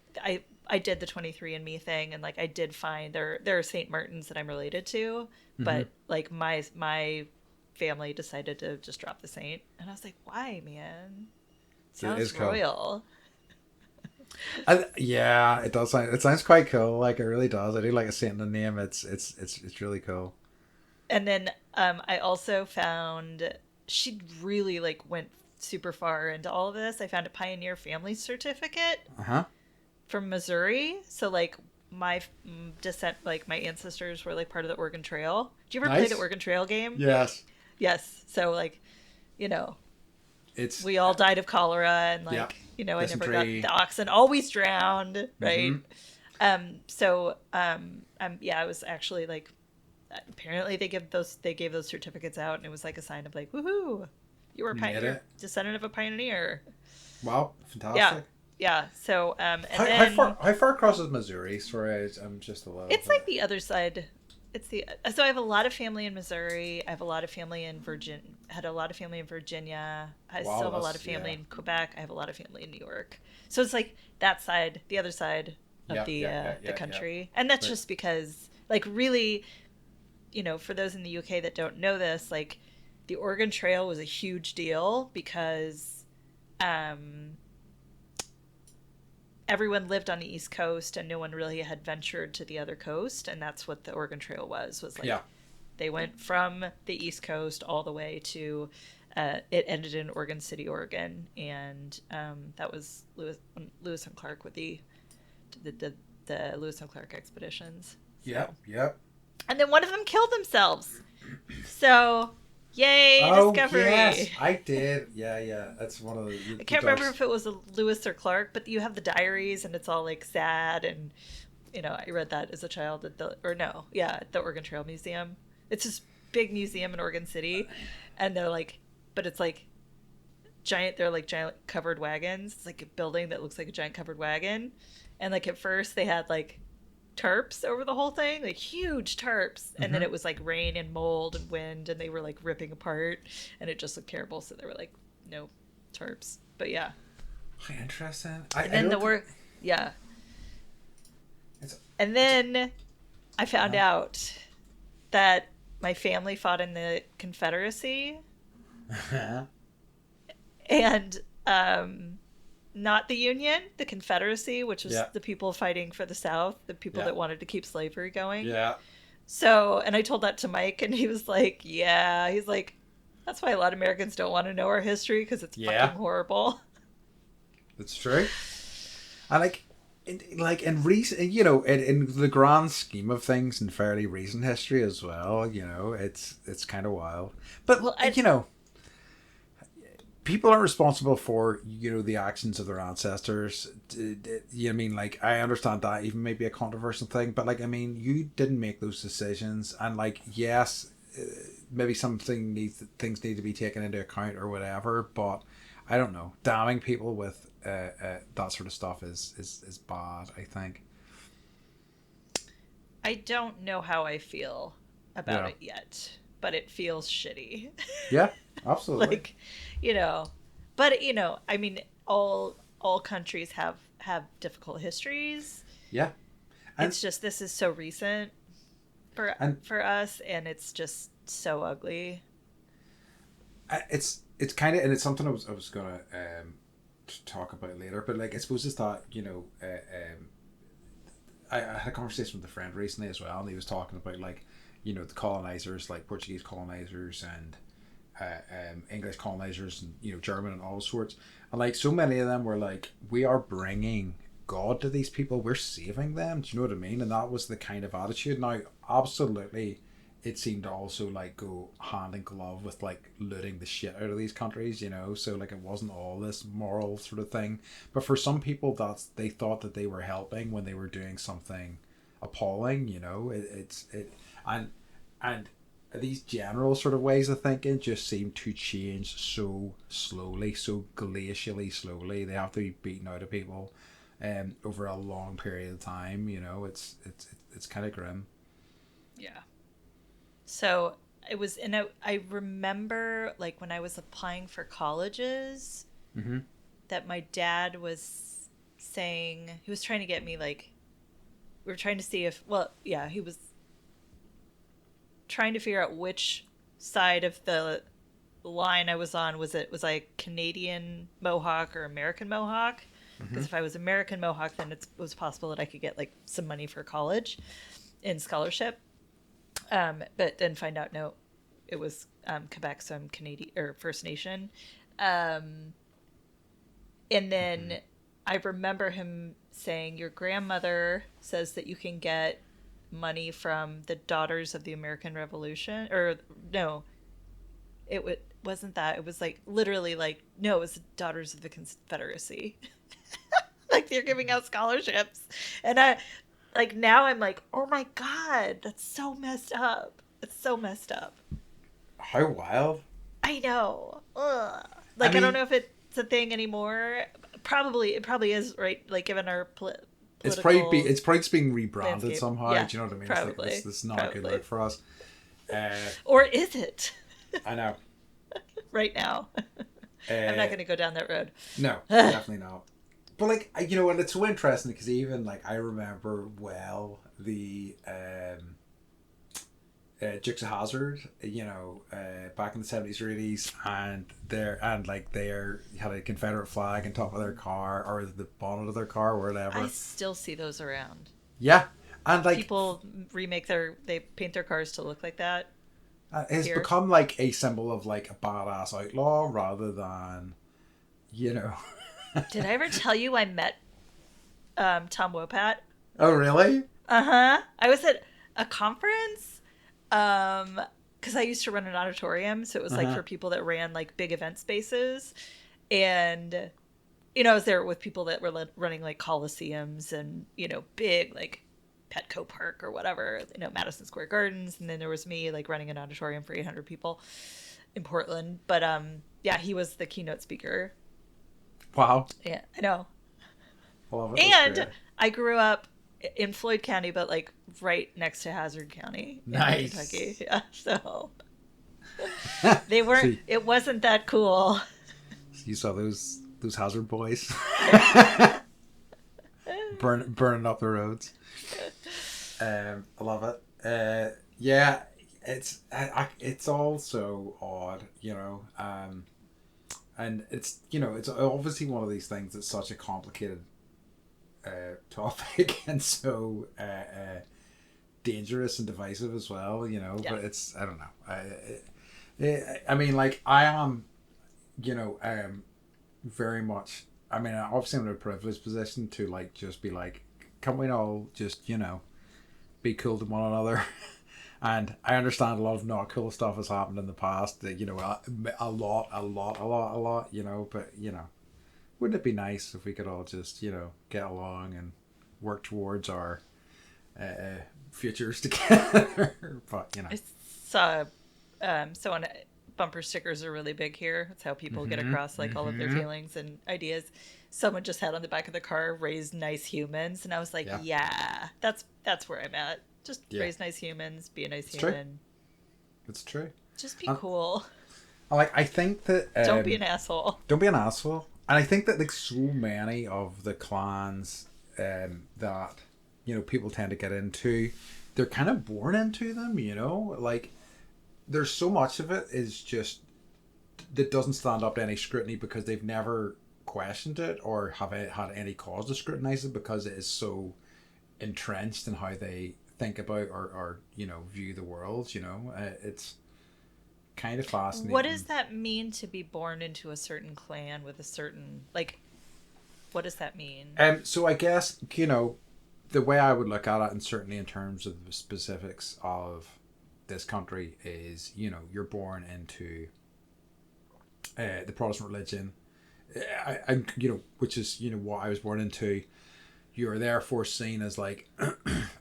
I did the 23andMe thing, and like I did find there are Saint Martins that I'm related to, but like my family decided to just drop the saint, and I was like, why, man? Sounds royal. Yeah, it does sound. It sounds quite cool. Like, it really does. I do like a saint in the name. It's really cool. And then I also found, she really like went super far into all of this. I found a Pioneer Family Certificate from Missouri. So like my descent, like my ancestors were like part of the Oregon Trail. Do you ever play the Oregon Trail game? Yes. Yes. So like, we all died of cholera, and like, I never got, the oxen always drowned, right? I was actually like, apparently they gave those certificates out, and it was like a sign of like, woohoo, you were a pioneer, descendant of a pioneer. Wow, fantastic. Yeah. So how far across is Missouri? Sorry, I'm just a little. It's like the other side. So I have a lot of family in Missouri. I have a lot of family in Virginia. Had a lot of family in Virginia. I still have a lot of family in Quebec. I have a lot of family in New York. So it's like that side, the other side of the country. And that's just because, like, really, for those in the UK that don't know this, like, the Oregon Trail was a huge deal because everyone lived on the East Coast, and no one really had ventured to the other coast, and that's what the Oregon Trail was like, they went from the East Coast all the way to it ended in Oregon City, Oregon, and that was Lewis and Clark with the Lewis and Clark expeditions. So. Yep. And then one of them killed themselves. So yay, discovery. Yes, I did. Yeah. That's one of the. I can't remember if it was a Lewis or Clark, but you have the diaries, and it's all like sad, and I read that as a child at the Oregon Trail Museum. It's this big museum in Oregon City, and they're like, but it's like giant. They're like giant covered wagons. It's like a building that looks like a giant covered wagon, and like at first they had like tarps over the whole thing, like huge tarps, and then it was like rain and mold and wind, and they were like ripping apart, and it just looked terrible, so they were like, no tarps. But yeah, interesting. And then I found out that my family fought in the Confederacy, and Not the Union, the Confederacy, which was Yeah. the people fighting for the South, the people Yeah. that wanted to keep slavery going. Yeah. So, and I told that to Mike, and he was like, yeah. He's like, that's why a lot of Americans don't want to know our history, because it's Yeah. fucking horrible. It's true. And in recent, in the grand scheme of things, in fairly recent history as well, it's kind of wild. But Well, people are responsible for the actions of their ancestors. I mean, like, I understand that even maybe a controversial thing, but like, I mean, you didn't make those decisions, and like, yes, maybe things need to be taken into account or whatever, but I don't know, damning people with that sort of stuff is bad, I think. I don't know how I feel about Yeah. it yet, but it feels shitty. Yeah, absolutely. Like, you know, but I mean, all countries have difficult histories. Yeah. And It's just this is so recent for and for us, and it's just so ugly. it's kind of, and it's something I was gonna talk about later, but like, I suppose it's that I had a conversation with a friend recently as well, and he was talking about, like, the colonizers, like Portuguese colonizers and English colonizers, and German and all sorts, and like, so many of them were like, we are bringing God to these people, we're saving them. Do you know what I mean? And that was the kind of attitude. Now, absolutely, it seemed to also like go hand in glove with like looting the shit out of these countries, so like, it wasn't all this moral sort of thing, but for some people, they thought that they were helping when they were doing something appalling. And these general sort of ways of thinking just seem to change so slowly, so glacially slowly. They have to be beaten out of people over a long period of time. It's kind of grim. Yeah. So it was, and I remember like when I was applying for colleges, Mm-hmm. that my dad was saying he was trying to get me like we were trying to see if well yeah he was trying to figure out which side of the line I was on. Was I Canadian Mohawk or American Mohawk? Mm-hmm. Because if I was American Mohawk, then it was possible that I could get like some money for college in scholarship. But then find out no, it was Quebec, so I'm Canadian or First Nation. Um, and Mm-hmm. then I remember him saying, "Your grandmother says that you can get money from the Daughters of the American Revolution." Or no, wasn't that. It was like literally like no, it was the Daughters of the Confederacy. Like they're giving out scholarships, and I like now I'm like, oh my god, that's so messed up. It's so messed up. How wild. I know. Ugh. I Like I don't mean, know if it's a thing anymore. Probably it probably is, right? Like given our political it's probably just being rebranded landscape. somehow. Yeah, Do you know what I mean? It's like, probably, this is not a good probably. look for us. Uh, Or is it I know. right now? I'm not Uh, going to go down that road. no, definitely not. But like, and it's so interesting because even like, I remember well the Dukes of Hazzard, back in the 70s or 80s, and they had a Confederate flag on top of their car, or the bonnet of their car, or I whatever. still see those around. Yeah, and like, People they paint their cars to look like that it's here. become like a symbol of like a badass outlaw rather than, you know. Did I ever tell you I met Tom Wopat? Oh really? Uh-huh. I was at a conference because I used to run an auditorium, so it was like Uh-huh. for people that ran like big event spaces, and I was there with people that were running like coliseums and big like Petco Park or whatever, Madison Square Gardens, and then there was me like running an auditorium for 800 people in Portland. But yeah, he was the keynote speaker. Wow. Yeah, I know. I love it. That's And great. I grew up in Floyd County, but like right next to Hazard County in Nice. Kentucky. Yeah, so they weren't. See, It wasn't that cool. you saw those Hazard boys burning up the roads. I love it. Yeah, it's all so odd, And it's, you know, it's obviously one of these things that's such a complicated topic and so dangerous and divisive as well, you know. Yeah. But it's, I don't know. I mean, like, I am, you know, very much, I mean, obviously I'm in a privileged position to, like, just be like, can we all just, you know, be cool to one another? And I understand a lot of not cool stuff has happened in the past, that, you know, a lot, you know, but, you know, wouldn't it be nice if we could all just, you know, get along and work towards our futures together? But, you know. I saw someone, bumper stickers are really big here. That's how people get across, like, all of their feelings and ideas. Someone just had on the back of the car, raise nice humans. And I was like, yeah that's where I'm at. Just raise nice humans, be a nice human. It's true. Just be cool. Like, I think that... don't be an asshole. Don't be an asshole. And I think that, like, so many of the clans that, you know, people tend to get into, they're kind of born into them, you know? Like, there's so much of it is just... that doesn't stand up to any scrutiny because they've never questioned it or have had any cause to scrutinize it because it is so entrenched in how they think about or you know, view the world, you know. It's kind of fascinating. What does that mean to be born into a certain clan with a certain, like, what does that mean? So I guess, you know, the way I would look at it, and certainly in terms of the specifics of this country, is, you know, you're born into the Protestant religion, I you know, which is, you know, what I was born into. You're therefore seen as, like,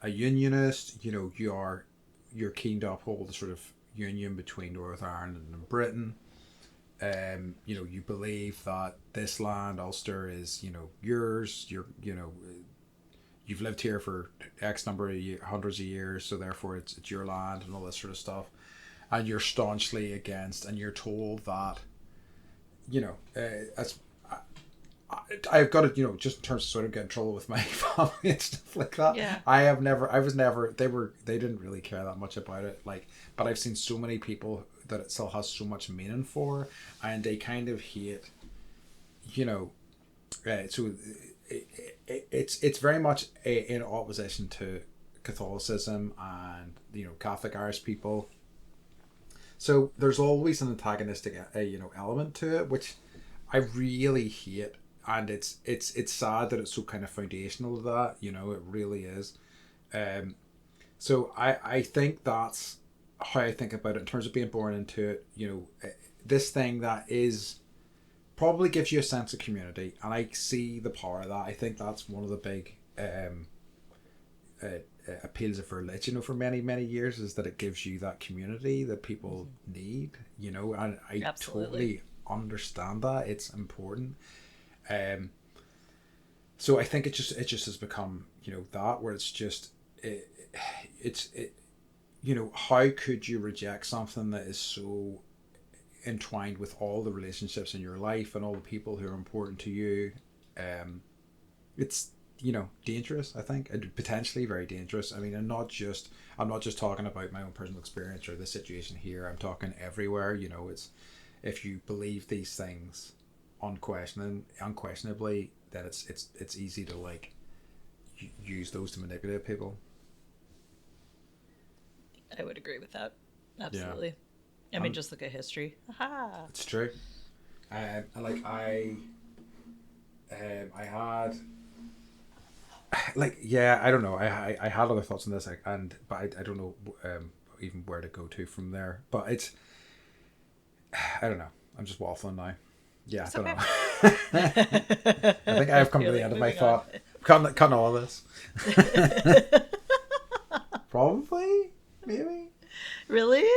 a unionist. You know, you're keen to uphold the sort of union between Northern Ireland and Britain. You know, you believe that this land, Ulster, is, you know, yours. You know, you've lived here for X number of hundreds of years, so therefore it's your land and all this sort of stuff. And you're staunchly against, and you're told that, you know, as I've got to, you know, just in terms of sort of get in trouble with my family and stuff like that. Yeah. I was never, they didn't really care that much about it. Like, but I've seen so many people that it still has so much meaning for, and they kind of hate, you know, so it's very much in opposition to Catholicism and, you know, Catholic Irish people. So there's always an antagonistic, you know, element to it, which I really hate. And it's sad that it's so kind of foundational to that, you know, it really is. So I think that's how I think about it in terms of being born into it, you know, this thing that is probably gives you a sense of community, and I see the power of that. I think that's one of the big appeals of religion, you know, for many years, is that it gives you that community that people need, you know, and I totally understand that. It's important. So I think it just has become, you know, that where it's just it's you know, how could you reject something that is so entwined with all the relationships in your life and all the people who are important to you? It's, you know, dangerous, I think, and potentially very dangerous. I mean, I'm not just talking about my own personal experience or the situation here. I'm talking everywhere. You know, it's, if you believe these things unquestionably, then it's easy to, like, use those to manipulate people. I would agree with that. Absolutely. Yeah. I mean, just look at history. Aha. It's true. And like I had, like, yeah, I don't know. I had other thoughts on this, but I don't know even where to go to from there. But it's, I don't know. I'm just waffling now. Yeah, I don't know. I think I've come to the end of my thought. Cutting all of this. Probably, maybe. Really?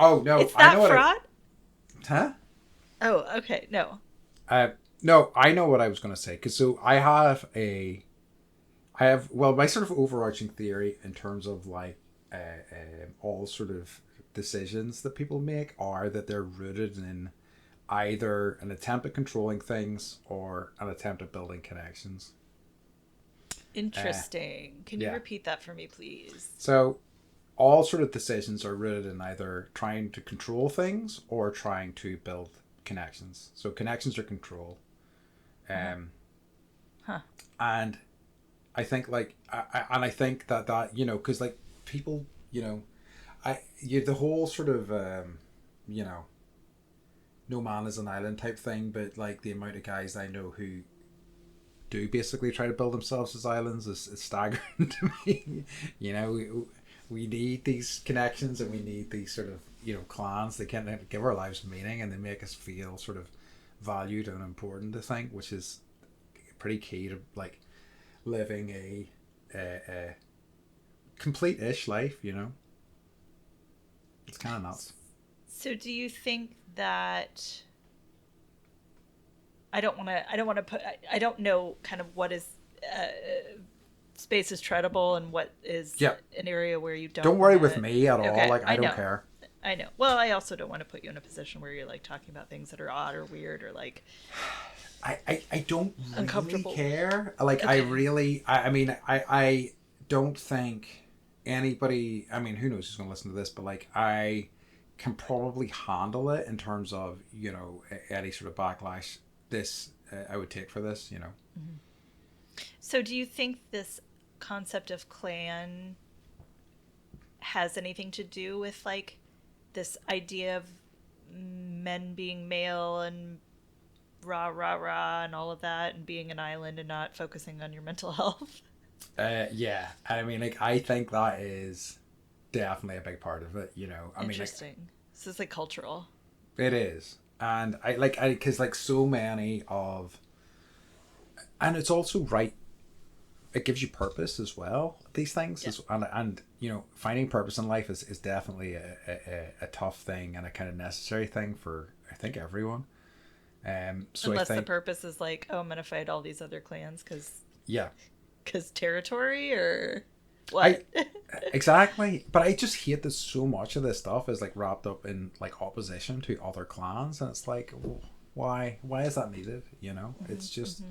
Oh no! It's that fraud. Huh? Oh, okay. No. No, I know what I was going to say. Because so I have my sort of overarching theory in terms of, like, all sort of decisions that people make are that they're rooted in either an attempt at controlling things or an attempt at building connections. Interesting. Can you repeat that for me, please? So all sort of decisions are rooted in either trying to control things or trying to build connections. So connections are control. Huh. And I think like I think that you know, because like people, you know, the whole sort of you know, no man is an island type thing, but like the amount of guys I know who do basically try to build themselves as islands is staggering to me. You know, we need these connections, and we need these sort of, you know, clans. They can give our lives meaning, and they make us feel sort of valued and important, I think, which is pretty key to like living a complete-ish life, you know. It's kind of nuts. So do you think that I don't know kind of what is space is treadable and what is Yeah. an area where you Don't worry with me at all. Okay, Like I don't know. care. I know. Well, I also don't want to put you in a position where you're like talking about things that are odd or weird or like I don't really uncomfortable. care. Like Okay. I mean I don't think anybody, I mean, who knows who's going to listen to this, but like I can probably handle it in terms of, you know, any sort of backlash this I would take for this, you know. Mm-hmm. So do you think this concept of clan has anything to do with like this idea of men being male and rah rah rah and all of that, and being an island and not focusing on your mental health? Yeah, I mean, like I think that is definitely a big part of it, you know. I mean, Interesting. like, This is like cultural. it is. And I because like so many of, and it's also right, it gives you purpose as well, these things. Yeah. And you know, finding purpose in life is definitely a tough thing and a kind of necessary thing for, I think, everyone. So Unless I think the purpose is like, oh, I'm gonna fight all these other clans yeah, because territory or what? exactly. But I just hate that so much of this stuff is like wrapped up in like opposition to other clans, and it's like, well, why is that needed? You know, it's just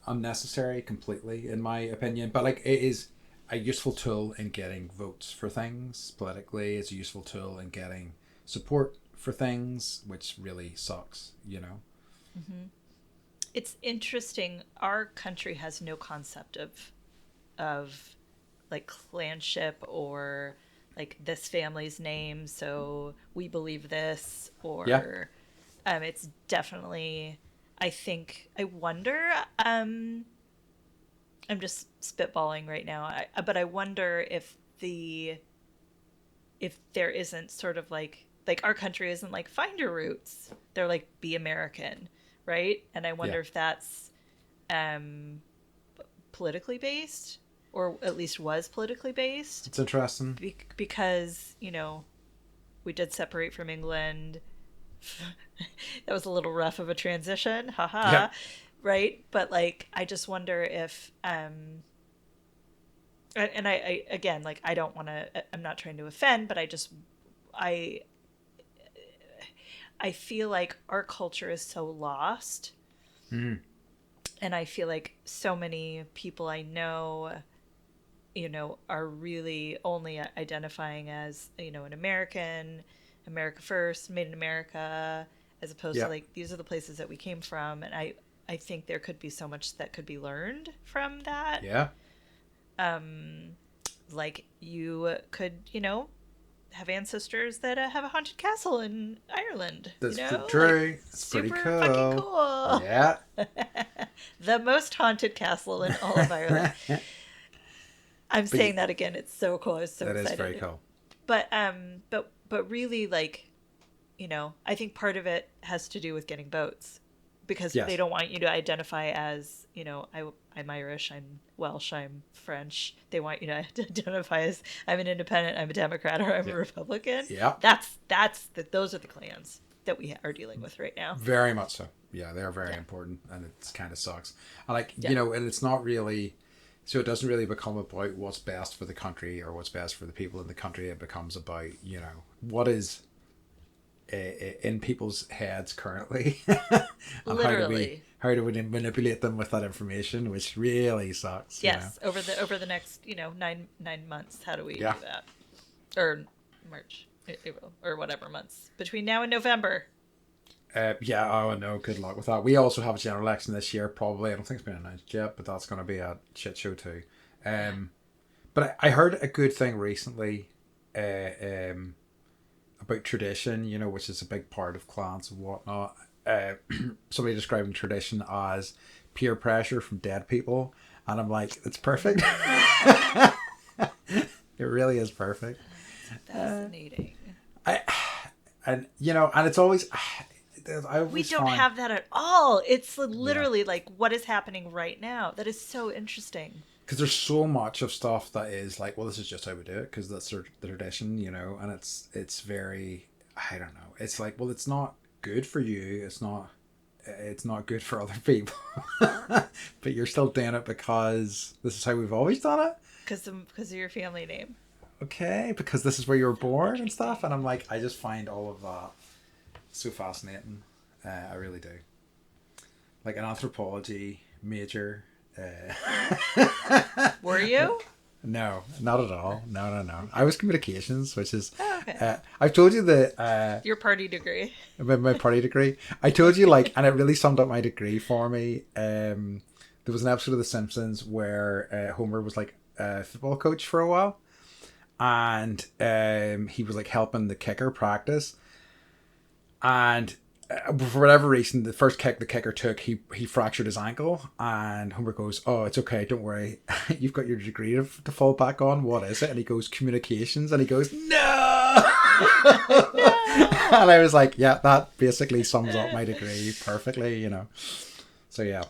unnecessary completely, in my opinion. But like, it is a useful tool in getting votes for things politically. It's a useful tool in getting support for things, which really sucks, you know. It's interesting. Our country has no concept of like clanship or like this family's name, so we believe this, Yeah. or it's definitely, I think, I wonder, I'm just spitballing right now, but I wonder if there isn't sort of like our country isn't like find your roots, they're like be American, right? And I Yeah. wonder if that's um politically based, or at least was politically based, It's interesting. because, you know, we did separate from England. That was a little rough of a transition, Yeah. haha. Right? But like I just wonder if and I again, like I don't want to, I'm not trying to offend, but I I feel like our culture is so lost. Mm. And I feel like so many people I know, you know, are really only identifying as, you know, an American, America first, made in America, as opposed to Yeah. like these are the places that we came from. And I think there could be so much that could be learned from that. Yeah. Like you could, you know, have ancestors that have a haunted castle in Ireland. That's you know, true. like, It's pretty super cool. fucking cool. Yeah. The most haunted castle in all of Ireland. I'm saying that again. It's so cool. I was so That excited. is very cool. But really, like, you know, I think part of it has to do with getting votes, because Yes. they don't want you to identify as, you know, I'm Irish, I'm Welsh, I'm French. They want you to identify as I'm an independent, I'm a Democrat, or I'm a Republican. Yeah. Those are the clans that we are dealing with right now. Very much so. Yeah, they're very important, and it kind of sucks. And like, Yeah. you know, and it's not really, so it doesn't really become about what's best for the country or what's best for the people in the country. It becomes about, you know, what is in people's heads currently, and Literally. how do we manipulate them with that information, which really sucks. Yes, over the next, you know, nine months. How do we do that? Or March, April, or whatever months between now and November. Yeah, oh no, good luck with that. We also have a general election this year, probably. I don't think it's been announced yet, but that's going to be a shit show too. But I heard a good thing recently about tradition, which is a big part of clans and whatnot. Somebody describing tradition as peer pressure from dead people, and I'm like, it's perfect. It really is perfect. Fascinating. And it's always. We don't have that at all. It's literally like what is happening right now. That is so interesting. Because there's so much of stuff that is like, well, this is just how we do it because that's the tradition, and it's very, I don't know. It's like, well, it's not good for you. It's not good for other people. But you're still doing it because this is how we've always done it. Because of your family name. Okay, because this is where you were born and stuff. And I'm like, I just find all of that so fascinating. I really do. Like an anthropology major. Were you? No, not at all. No. I was communications, which is... okay. I've told you that... your party degree. My party degree. I told you, and it really summed up my degree for me. There was an episode of The Simpsons where Homer was like a football coach for a while. And he was like helping the kicker practice. And for whatever reason, the first kick the kicker took, he fractured his ankle. And Homer goes, "Oh, it's okay, don't worry. You've got your degree to fall back on. What is it?" And he goes, "Communications." And he goes, "No!" And I was like, yeah, that basically sums up my degree perfectly, So, yeah.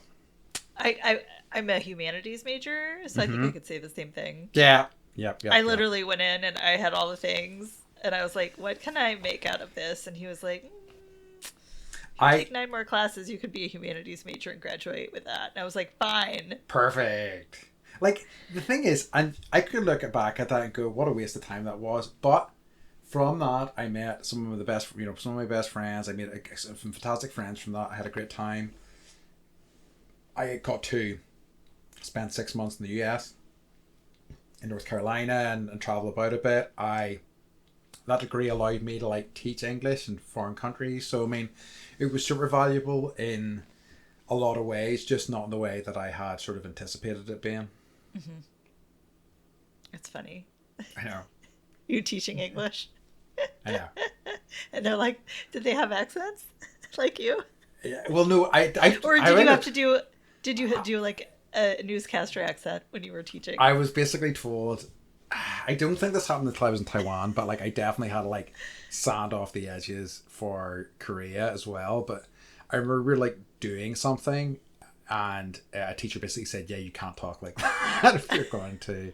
I'm a humanities major, so I think I could say the same thing. Yeah. I literally went in and I had all the things. And I was like, what can I make out of this? And he was like... take 9 more classes, you could be a humanities major and graduate with that. And I was like, fine. Perfect. Like, the thing is, and I could look back at that and go, what a waste of time that was. But from that, I met some of my best friends. I made some fantastic friends from that. I had a great time. I got to spend 6 months in the US, in North Carolina, and travel about a bit. That degree allowed me to teach English in foreign countries. So, I mean, it was super valuable in a lot of ways, just not in the way that I had sort of anticipated it being. Mm-hmm. It's funny. I know. You teaching English. I know. And they're like, did they have accents like you? Yeah. Well, no, or did you do like a newscaster accent when you were teaching? I was basically told, I don't think this happened until I was in Taiwan, but I definitely had to sand off the edges for Korea as well. But I remember we were doing something, and a teacher basically said, "Yeah, you can't talk like that if you're going to."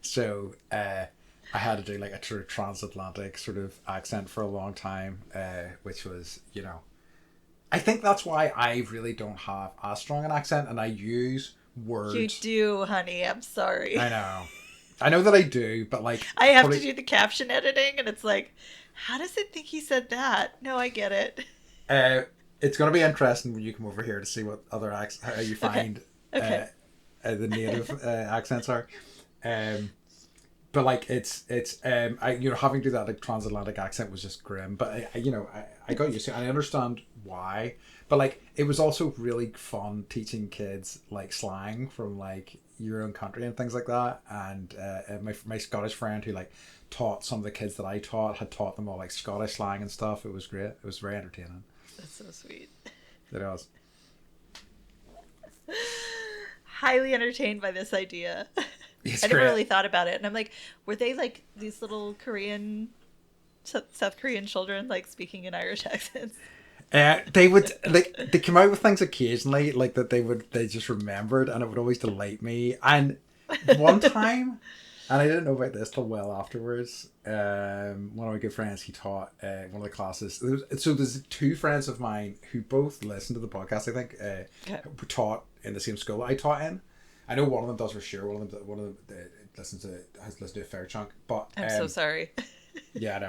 So I had to do a sort of transatlantic sort of accent for a long time, which was, I think that's why I really don't have as strong an accent, and I use words. You do, honey. I'm sorry. I know that I do, but I have to do the caption editing, and it's like, how does it think he said that? No, I get it. It's going to be interesting when you come over here to see what other how you find okay. The native accents are. But it's having to do that transatlantic accent was just grim. But I got used to it. I understand why. But it was also really fun teaching kids slang from your own country and things like that. And my Scottish friend who taught some of the kids that I taught had taught them all Scottish slang and stuff. It was great. It was very entertaining. That's so sweet. It was. Highly entertained by this idea. It's I never great. really thought about it. And I'm like, were they these little South Korean children speaking in Irish accents? They would they come out with things occasionally that they just remembered, and it would always delight me. And one time, and I didn't know about this till well afterwards, one of my good friends, he taught one of the classes. So there's 2 friends of mine who both listen to the podcast, I think, who taught in the same school I taught in. I know one of them does for sure. One of them has listened to a fair chunk. But I'm so sorry. Yeah, I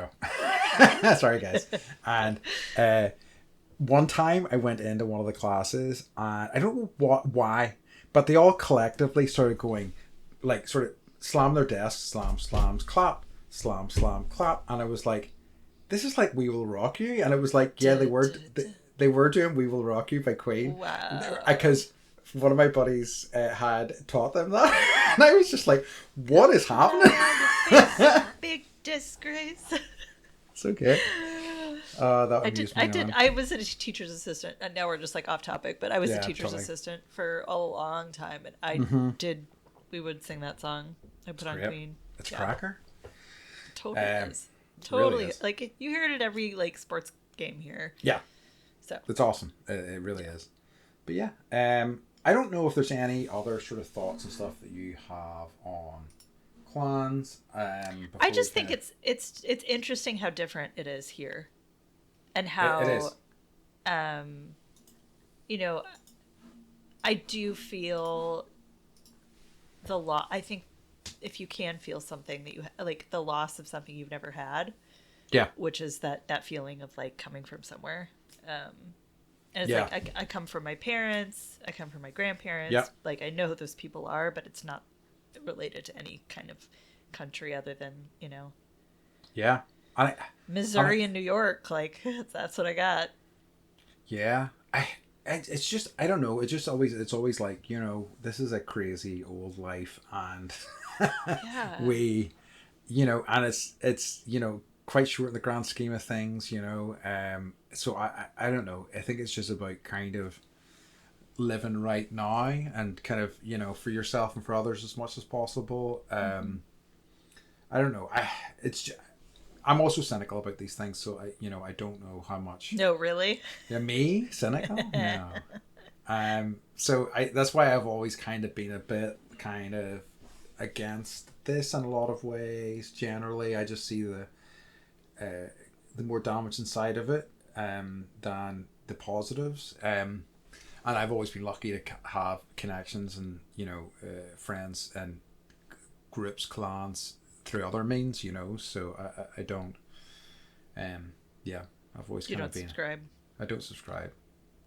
know. Sorry, guys. And one time I went into one of the classes, and I don't know why, but they all collectively started going, sort of slam their desks, slam, slams, clap, slam, slam, clap, and I was like, this is We Will Rock You, and it was yeah, they were They were doing "We Will Rock You" by Queen. Wow. Because one of my buddies had taught them that, and I was just like, "What is happening?" Big disgrace. It's okay. That amused me. I was a teacher's assistant, and now we're just like off topic. But I was a teacher's totally. assistant for a long time, and I did. We would sing that song. I put on great. Queen. It's cracker. Totally is. Totally really is. like you hear it at every like sports game here. Yeah. So It's awesome. It really is. But yeah, I don't know if there's any other sort of thoughts and stuff that you have on Clans. I just think it's interesting how different it is here, and how it is. You know, I do feel the loss. I think if you can feel something that you like, the loss of something you've never had, Yeah. which is that feeling of like coming from somewhere. And it's like I come from my parents, I come from my grandparents. Yep. Like I know who those people are, but it's not related to any kind of country other than, you know, Yeah. Missouri and New York. Like that's what I got. Yeah. It's just, I don't know. It's always like, you know, this is a crazy old life, and Yeah. we, you know, and it's, you know, quite short in the grand scheme of things, you know. So I don't know. I think it's just about kind of living right now and kind of, you know, for yourself and for others as much as possible. I don't know. I'm also cynical about these things, so I don't know how much. No, really? Yeah, me cynical? No. So that's why I've always kind of been a bit kind of against this in a lot of ways. Generally, I just see the more damaging side of it than the positives. And I've always been lucky to have connections and, you know, friends and groups, clans through other means, you know. So I don't. Yeah, I've always kind of been. You don't subscribe. I don't subscribe.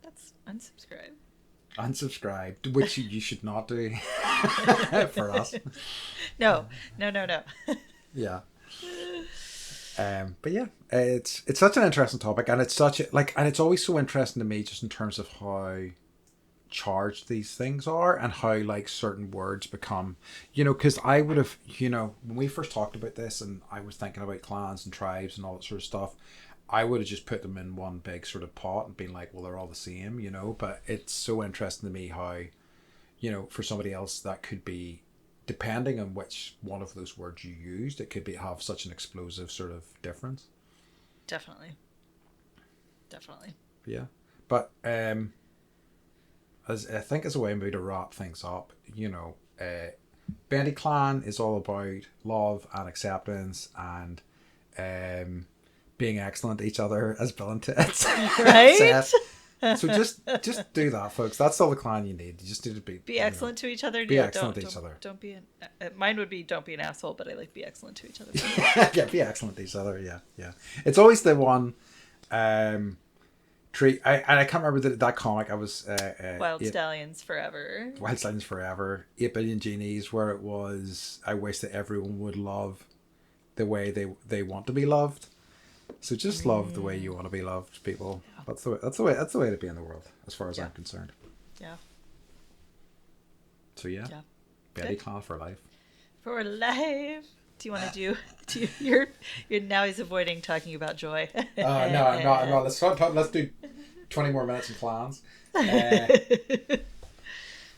That's unsubscribe. Unsubscribed, which you should not do for us. No. Yeah. But yeah, it's such an interesting topic, and it's it's always so interesting to me just in terms of how charged these things are and how like certain words become, you know, because I would have, you know, when we first talked about this and I was thinking about clans and tribes and all that sort of stuff, I would have just put them in one big sort of pot and been like, well, they're all the same, you know. But it's so interesting to me how, you know, for somebody else that could be, depending on which one of those words you used, it could be have such an explosive sort of difference. Definitely. Yeah. But as I think as a way maybe to wrap things up, you know, Bendy Clan is all about love and acceptance and being excellent to each other, as Bill and Tits Right? said. So just do that, folks. That's all the clan you need. You just need to be excellent to each other. Be excellent to each other. Don't be mine would be don't be an asshole, but I like be excellent to each other. Yeah, be excellent to each other. Yeah. It's always the one. Treat. I can't remember that comic. I was Wild Stallions Forever. Wild Stallions Forever. 8 Billion Genies, where it was, I wish that everyone would love the way they want to be loved. So just love the way you want to be loved, people. Yeah. That's the way to be in the world, as far as I'm concerned. Yeah. So yeah. Bendy Clan for life. For life. Do you want to do you're now he's avoiding talking about joy. No, I'm not. Let's do 20 more minutes in clans.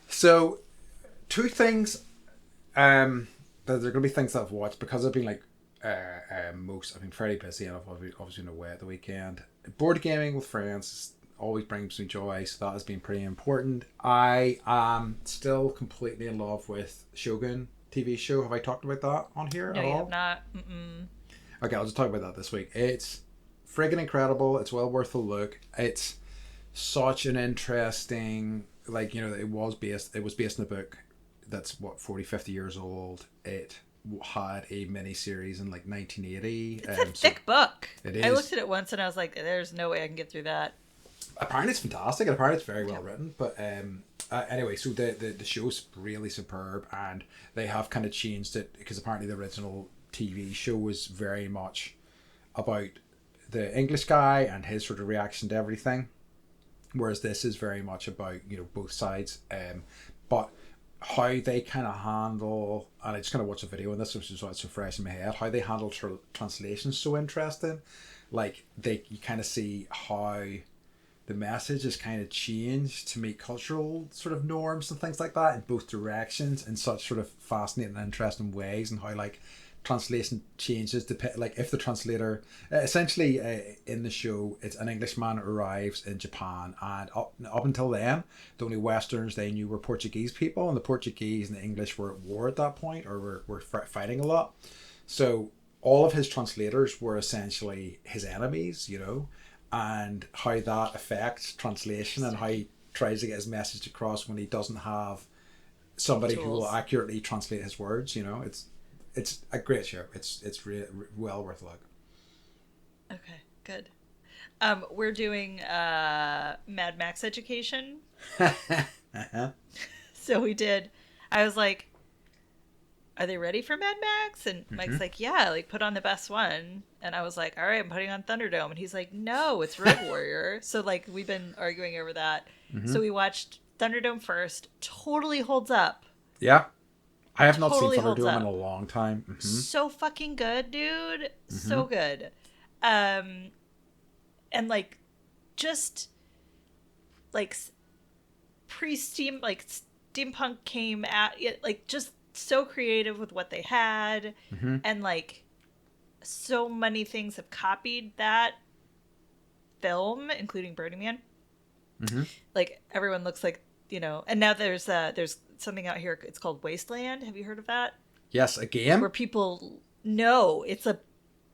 So 2 things. There are going to be things that I've watched because I've been like I've been fairly busy and I've obviously been away at the weekend. Board gaming with friends always brings me joy, so that has been pretty important. I am still completely in love with Shogun TV show. Have I talked about that on here at all? No, you have not. Mm-mm. Okay, I'll just talk about that this week. It's friggin' incredible. It's well worth a look. It's such an interesting, like, you know, it was based in a book that's 40-50 years old. It had a mini series in like 1980. It's a thick book. It is. I looked at it once and I was like, there's no way I can get through that. Apparently it's fantastic and apparently it's very well written, but anyway, so the show's really superb, and they have kind of changed it because apparently the original TV show was very much about the English guy and his sort of reaction to everything, whereas this is very much about, you know, both sides. But how they kind of handle, and I just kind of watched a video on this, which is why it's so fresh in my head, how they handle translation is so interesting. Like, you kind of see how the message is kind of changed to meet cultural sort of norms and things like that in both directions in such sort of fascinating and interesting ways, and how like translation changes like if the translator essentially in the show, it's an Englishman arrives in Japan, and up until then the only Westerns they knew were Portuguese people, and the Portuguese and the English were at war at that point, or were fighting a lot. So all of his translators were essentially his enemies, you know, and how that affects translation and how he tries to get his message across when he doesn't have somebody who will accurately translate his words. You know, it's a great show. It's well worth a look. Okay, good. We're doing Mad Max education. So we did. I was like, are they ready for Mad Max? And Mike's like, yeah, like put on the best one. And I was like, all right, I'm putting on Thunderdome. And he's like, no, it's Road Warrior. So like we've been arguing over that. So we watched Thunderdome first. Totally holds up. Yeah. I have not seen Thunderdome in a long time. So fucking good, dude. So good. And like just like pre-steam, like steampunk came at it, like just so creative with what they had, and like so many things have copied that film, including Burning Man. Like everyone looks like, you know, and now there's something out here, it's called Wasteland. Have you heard of that? Yes, again, where people know it's a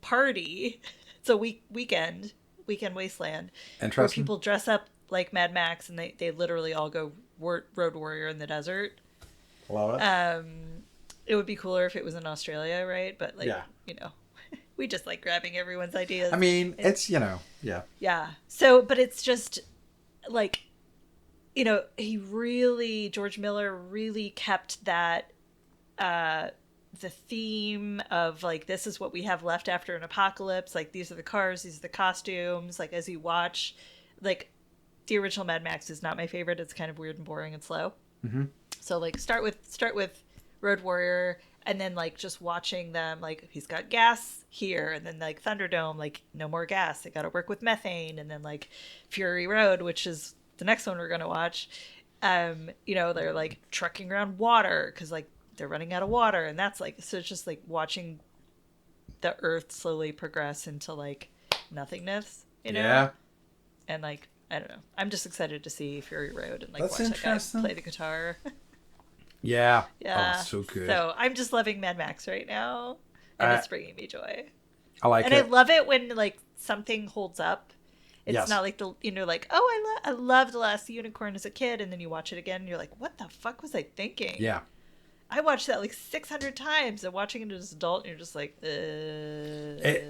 party. It's a weekend Wasteland. Interesting. Where people dress up like Mad Max and they literally all go Road Warrior in the desert. Love it. It would be cooler if it was in Australia, right? But like, yeah. You know, we just like grabbing everyone's ideas. I mean, it's, you know, yeah. Yeah. So, but it's just like, you know, George Miller really kept that, the theme of like, this is what we have left after an apocalypse. Like, these are the cars, these are the costumes. Like, as you watch, like, the original Mad Max is not my favorite. It's kind of weird and boring and slow. So like, start with Road Warrior, and then like just watching them, like he's got gas here, and then like Thunderdome, like no more gas. They got to work with methane, and then like Fury Road, which is the next one we're gonna watch. You know, they're like trucking around water because like they're running out of water, and that's like, so it's just like watching the Earth slowly progress into like nothingness, you know? Yeah. And like, I don't know. I'm just excited to see Fury Road and like That's watch that guy play the guitar. Yeah. Yeah. Oh, so good. So I'm just loving Mad Max right now, and it's bringing me joy. I like it. And I love it when like something holds up. It's not like like, oh, I loved The Last Unicorn as a kid, and then you watch it again and you're like, what the fuck was I thinking? Yeah. I watched that like 600 times, and watching it as an adult, and you're just like,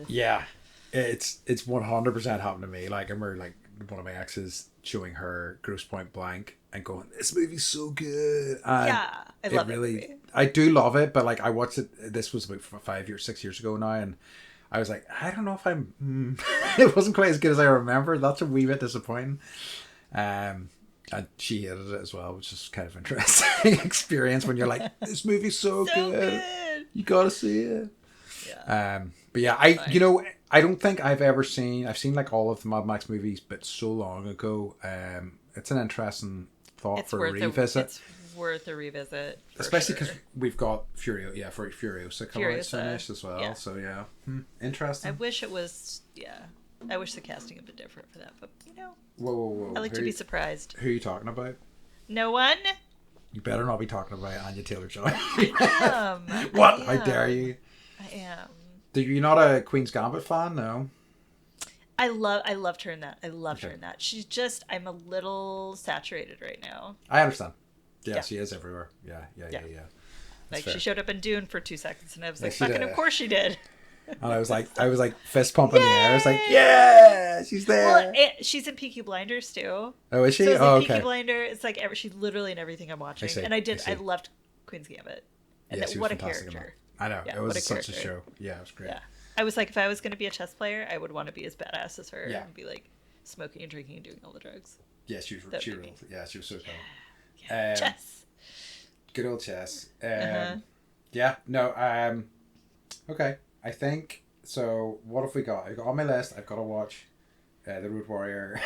yeah. It's 100% happened to me. Like, I remember like one of my exes showing her Grosse Pointe Blank and going, this movie's so good. And yeah, I love really, it. I do love it, but like I watched it, this was about 6 years ago now, and I was like, I don't know if I'm it wasn't quite as good as I remember. That's a wee bit disappointing. And she hated it as well, which is kind of interesting experience when you're like, this movie's so good. You gotta see it. Yeah. But yeah, I don't think I've seen like all of the Mad Max movies, but so long ago. It's an interesting thought for a revisit. It's worth a revisit, especially because we've got Furiosa coming out soonish as well. Yeah. So yeah, interesting. I wish it was. Yeah, I wish the casting had been different for that, but you know. Whoa! I like to be surprised. Who are you talking about? No one. You better not be talking about Anya Taylor-Joy. I am. What? How dare you? I am. You're not a Queen's Gambit fan, no? I loved her in that. I loved her in that. She's just, I'm a little saturated right now. I understand. Yeah, she is everywhere. Yeah. That's like fair. She showed up in Dune for 2 seconds, and I was like, fucking, of course she did. And I was like fist pumping the air. I was like, yeah, she's there. Well, she's in Peaky Blinders too. Oh, is she? So it's okay. Peaky Blinders. It's like she's literally in everything I'm watching. And I loved Queen's Gambit. And what a character. I know. It was such a show. Yeah, it was great. Yeah. I was like, if I was going to be a chess player, I would want to be as badass as her and be like smoking and drinking and doing all the drugs. Yeah, she That would ruled. be me. Yeah, she was so cool. Yeah. Chess. Good old chess. Uh-huh. Yeah, no, okay. I think, so what have we got? I got on my list, I've got to watch the Road Warrior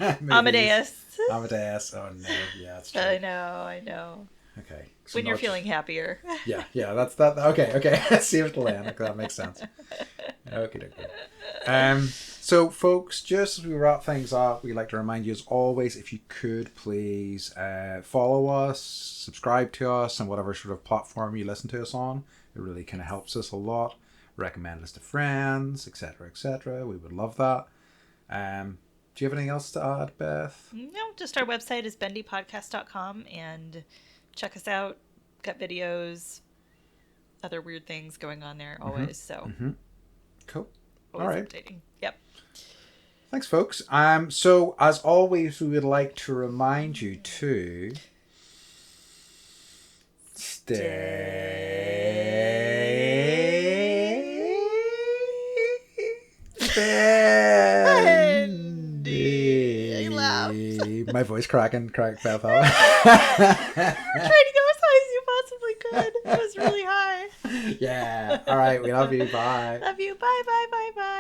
movies. Amadeus. Oh no, yeah, that's true. I know. Okay. So When you're not feeling happier. yeah, that's that. Okay. Save the land. That makes sense. Okay. So folks, just as we wrap things up, we'd like to remind you as always, if you could please follow us, subscribe to us on whatever sort of platform you listen to us on. It really kind of helps us a lot. Recommend us to friends, etc. We would love that. Do you have anything else to add, Beth? No, just our website is bendypodcast.com and check us out. Got videos, other weird things going on there always. So Cool. always All right. updating. Yep. Thanks, folks. So as always, we would like to remind you to Bendy. I laughed. My voice cracked Beth up. We're trying to go as high as you possibly could. It was really high. Yeah. All right. We love you. Bye. Love you. Bye.